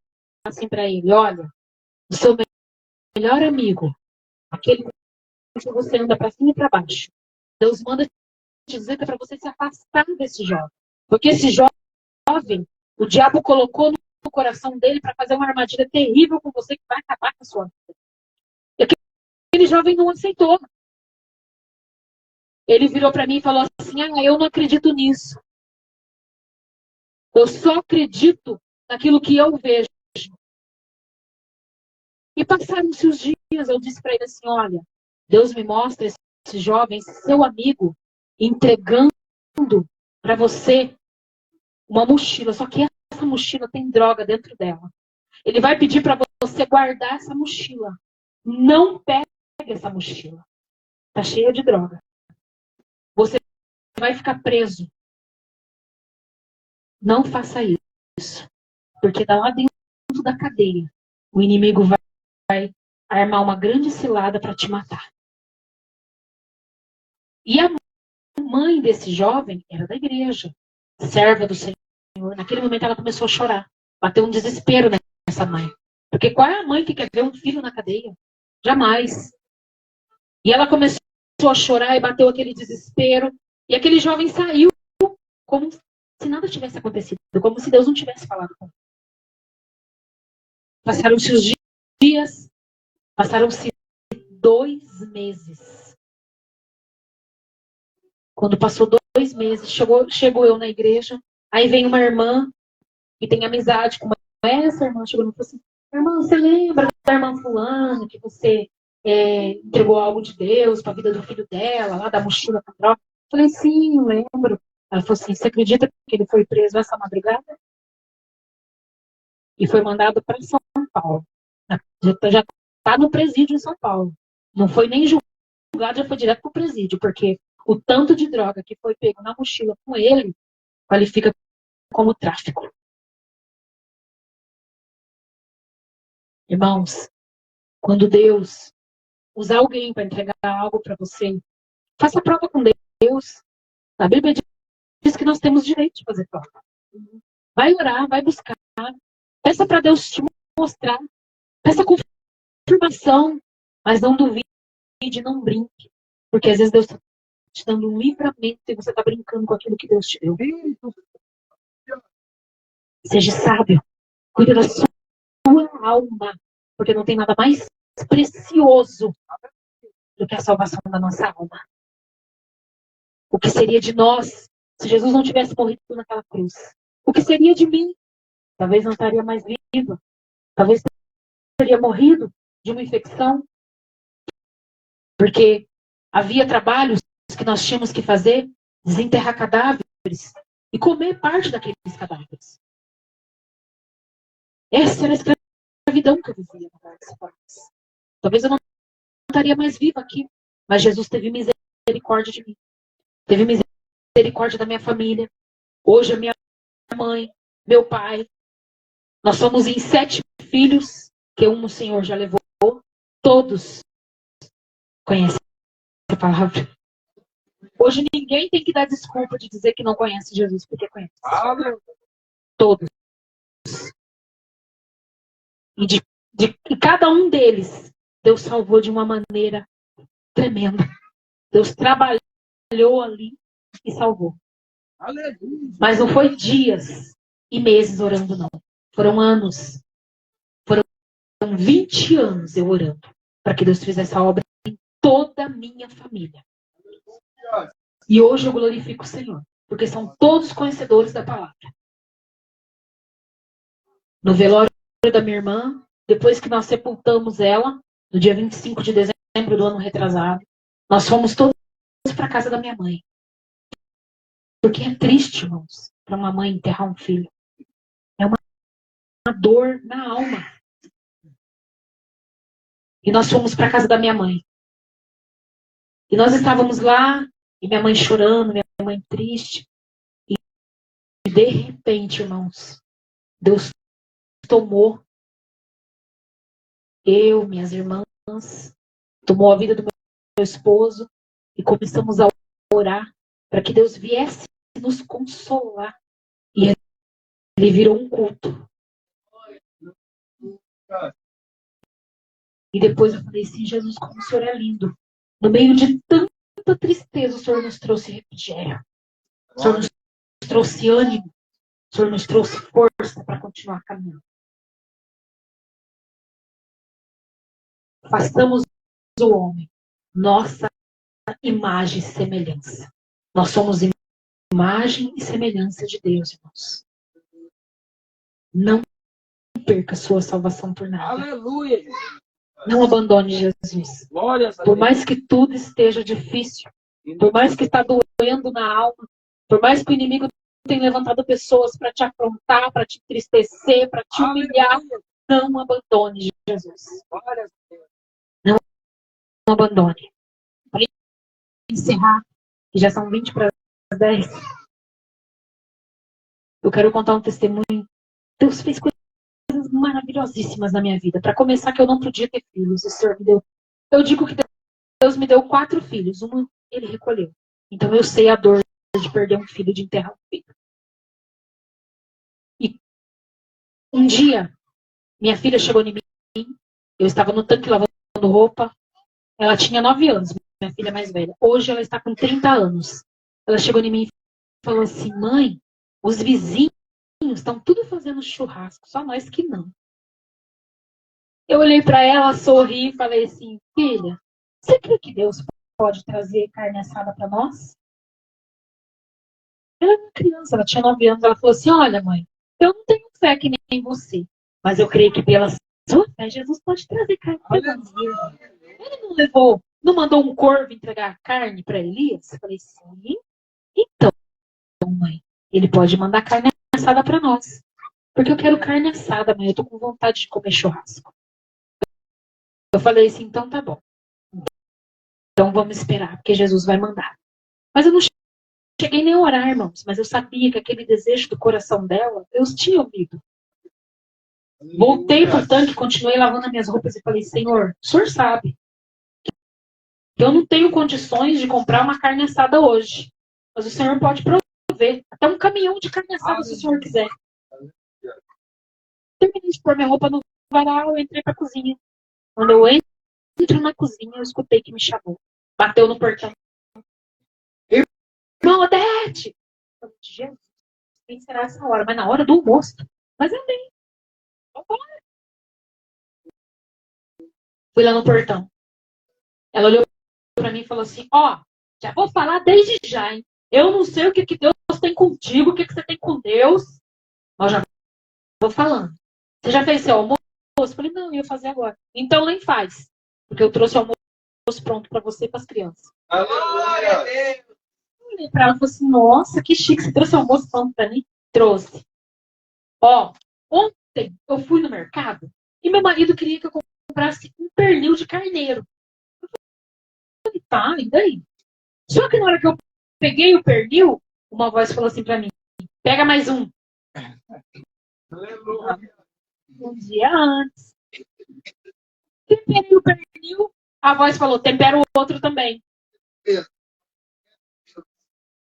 assim para ele: olha, o seu melhor amigo, aquele que você anda para cima e para baixo, Deus manda te dizer que é para você se afastar desse jovem. Porque esse jovem, o diabo colocou no coração dele para fazer uma armadilha terrível com você que vai acabar com a sua vida. E aquele jovem não aceitou. Ele virou para mim e falou assim: eu não acredito nisso. Eu só acredito naquilo que eu vejo. E passaram-se os dias, eu disse para ele assim: olha, Deus me mostra esse jovem, seu amigo, entregando para você uma mochila. Só que essa mochila tem droga dentro dela. Ele vai pedir para você guardar essa mochila. Não pegue essa mochila. Está cheia de droga. Você vai ficar preso. Não faça isso. Porque lá dentro da cadeia, o inimigo vai armar uma grande cilada para te matar. E a mãe desse jovem era da igreja, serva do Senhor. Naquele momento ela começou a chorar. Bateu um desespero nessa mãe. Porque qual é a mãe que quer ver um filho na cadeia? Jamais. E ela começou a chorar e bateu aquele desespero. E aquele jovem saiu como se nada tivesse acontecido. Como se Deus não tivesse falado com ele. Passaram-se os dias. Passaram-se 2 meses. Quando passou 2 meses, chegou eu na igreja. Aí vem uma irmã que tem amizade com essa irmã. Chegou e falou assim: irmã, você lembra da irmã fulana que você entregou algo de Deus para a vida do filho dela, lá da mochila com droga? Eu falei: sim, eu lembro. Ela falou assim: você acredita que ele foi preso essa madrugada? E foi mandado para São Paulo. Já está no presídio em São Paulo. Não foi nem julgado, já foi direto para o presídio, porque o tanto de droga que foi pego na mochila com ele qualifica como tráfico. Irmãos, quando Deus usar alguém para entregar algo para você, faça prova com Deus. A Bíblia diz que nós temos direito de fazer prova. Vai orar, vai buscar. Peça para Deus te mostrar. Peça confirmação. Mas não duvide, não brinque. Porque às vezes Deus está te dando um livramento e você está brincando com aquilo que Deus te deu. Seja sábio. Cuide da sua alma. Porque não tem nada mais precioso do que a salvação da nossa alma. O que seria de nós se Jesus não tivesse morrido naquela cruz? O que seria de mim? Talvez não estaria mais viva. Talvez teria morrido de uma infecção. Porque havia trabalhos que nós tínhamos que fazer, desenterrar cadáveres e comer parte daqueles cadáveres. Essa era a escravidão que eu vivia. Talvez eu não estaria mais viva aqui, mas Jesus teve misericórdia de mim. Teve misericórdia da minha família. Hoje a minha mãe, meu pai, nós somos em 7 filhos, que um o Senhor já levou. Todos conhecem a palavra. Hoje ninguém tem que dar desculpa de dizer que não conhece Jesus, porque conhece. Todos. E cada um deles, Deus salvou de uma maneira tremenda. Deus trabalhou ali e salvou. Mas não foi dias e meses orando, não. Foram anos. Foram 20 anos eu orando para que Deus fizesse essa obra em toda a minha família. E hoje eu glorifico o Senhor, porque são todos conhecedores da palavra. No velório da minha irmã, depois que nós sepultamos ela, no dia 25 de dezembro do ano retrasado, nós fomos todos para a casa da minha mãe. Porque é triste, irmãos, para uma mãe enterrar um filho. É uma dor na alma. E nós fomos para a casa da minha mãe. E nós estávamos lá, e minha mãe chorando, minha mãe triste. E de repente, irmãos, Deus tomou eu, minhas irmãs, tomou a vida do meu esposo e começamos a orar para que Deus viesse nos consolar. E ele virou um culto. E depois eu falei assim: Jesus, como o Senhor é lindo. No meio de tanta tristeza, o Senhor nos trouxe refrigério. O Senhor nos trouxe ânimo. O Senhor nos trouxe força para continuar caminhando. Façamos o homem nossa imagem e semelhança. Nós somos imagem e semelhança de Deus, irmãos. Não perca a sua salvação por nada. Aleluia! Não abandone Jesus. Por mais que tudo esteja difícil, por mais que está doendo na alma, por mais que o inimigo tenha levantado pessoas para te afrontar, para te entristecer, para te humilhar, não abandone Jesus. Não abandone. Para encerrar, que já são 20 para as 10, eu quero contar um testemunho. Deus fez coisas maravilhosíssimas na minha vida. Para começar, que eu não podia ter filhos. O Senhor me deu. Eu digo que Deus me deu 4 filhos. Um ele recolheu. Então eu sei a dor de perder um filho, de enterrar um filho. E um dia, Minha filha chegou em mim, eu estava no tanque lavando roupa. Ela tinha 9 anos, minha filha mais velha. Hoje ela está com 30 anos. Ela chegou em mim e falou assim: mãe, os vizinhos estão tudo fazendo churrasco, só nós que não. Eu olhei para ela, sorri e falei assim: filha, você crê que Deus pode trazer carne assada para nós? Ela era uma criança, ela tinha 9 anos. Ela falou assim: olha, mãe, eu não tenho fé que nem você, mas eu creio que pela sua fé Jesus pode trazer carne para nós. Ele não levou, não mandou um corvo entregar carne para Elias? Eu falei: sim. Então, mãe, ele pode mandar carne assada para nós. Porque eu quero carne assada, mãe. Eu tô com vontade de comer churrasco. Eu falei assim: então tá bom. Então vamos esperar, porque Jesus vai mandar. Mas eu não cheguei nem a orar, irmãos. Mas eu sabia que aquele desejo do coração dela, Deus tinha ouvido. Voltei pro tanque, continuei lavando as minhas roupas e falei: Senhor, o Senhor sabe que eu não tenho condições de comprar uma carne assada hoje. Mas o Senhor pode prover até um caminhão de carne assada, se o Senhor quiser. Terminei de pôr minha roupa no varal, eu entrei pra cozinha. Quando eu entro na cozinha, eu escutei que me chamou. Bateu no portão. Irmão, Odete! Eu falei: Jesus, quem será essa hora? Mas na hora do almoço. Mas eu nem. Vambora. Fui lá no portão. Ela olhou pra mim e falou assim: ó, já vou falar desde já, hein? Eu não sei o que Deus tem contigo, o que você tem com Deus. Mas já vou falando. Você já fez seu almoço? Eu falei: não, eu ia fazer agora. Então nem faz. Porque eu trouxe o almoço pronto pra você e pras crianças. Glória a Deus. Eu olhei pra ela e falei assim: nossa, que chique, você trouxe o almoço pronto pra mim? Trouxe. Ó, ontem eu fui no mercado e meu marido queria que eu comprasse um pernil de carneiro. Eu falei: tá, e daí? Só que na hora que eu peguei o pernil, uma voz falou assim pra mim: pega mais um. Aleluia. Um dia antes. Temperei o pernil, a voz falou: tempera o outro também.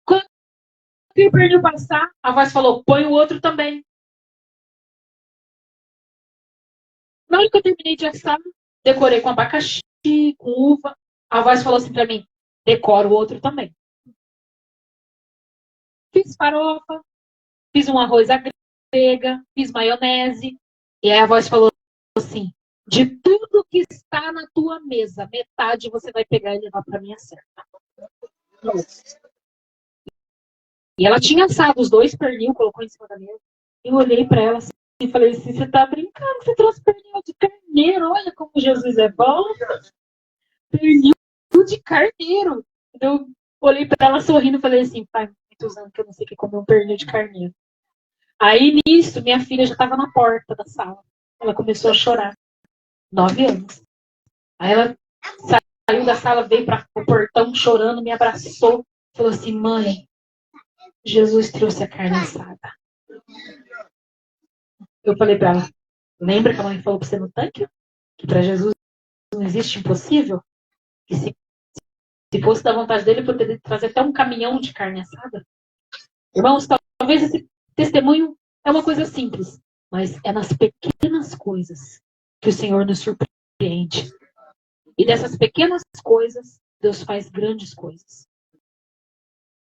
Quando o pernil passar, a voz falou: põe o outro também. Na hora que eu terminei de assar, decorei com abacaxi, com uva. A voz falou assim pra mim: decora o outro também. Fiz farofa, fiz um arroz à grega, fiz maionese. E aí a voz falou assim: de tudo que está na tua mesa, metade você vai pegar e levar para minha serva. E ela tinha assado os 2 pernil, colocou em cima da mesa. Eu olhei para ela assim, e falei assim: você tá brincando? Você trouxe pernil de carneiro? Olha como Jesus é bom. Pernil de carneiro. Eu olhei para ela sorrindo e falei assim: pai, muitos anos que eu não sei o que comer um pernil de carneiro. Aí nisso, minha filha já estava na porta da sala. Ela começou a chorar. 9 anos. Aí ela saiu da sala, veio para o portão chorando, me abraçou. Falou assim: mãe, Jesus trouxe a carne assada. Eu falei para ela: lembra que a mãe falou para você no tanque? Que para Jesus não existe impossível? Que se fosse da vontade dele, poderia trazer até um caminhão de carne assada. Irmãos, talvez esse testemunho é uma coisa simples, mas é nas pequenas coisas que o Senhor nos surpreende. E dessas pequenas coisas, Deus faz grandes coisas.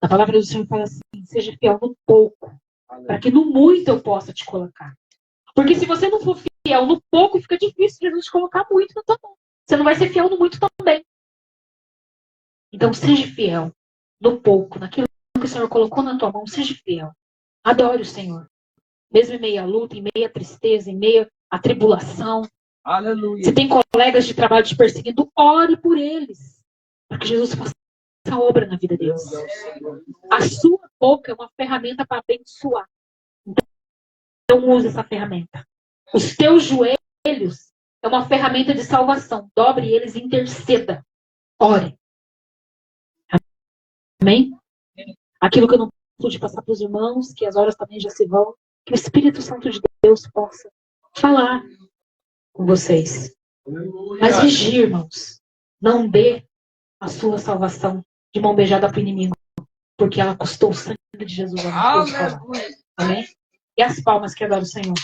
A palavra do Senhor fala assim: seja fiel no pouco, para que no muito eu possa te colocar. Porque se você não for fiel no pouco, fica difícil de Jesus te colocar muito na tua mão. Você não vai ser fiel no muito também. Então seja fiel no pouco, naquilo que o Senhor colocou na tua mão, seja fiel. Adore o Senhor. Mesmo em meio à luta, em meio à tristeza, em meio à tribulação. Aleluia. Se tem colegas de trabalho te perseguindo, ore por eles. Para que Jesus faça essa obra na vida deles. A sua boca é uma ferramenta para abençoar. Então use essa ferramenta. Os teus joelhos é uma ferramenta de salvação. Dobre eles e interceda. Ore. Amém? Aquilo que eu não pude passar para os irmãos, que as horas também já se vão, que o Espírito Santo de Deus possa falar com vocês. Mas vigie, irmãos. Não dê a sua salvação de mão beijada para o inimigo, porque ela custou o sangue de Jesus. Amém? E as palmas que adoram o Senhor.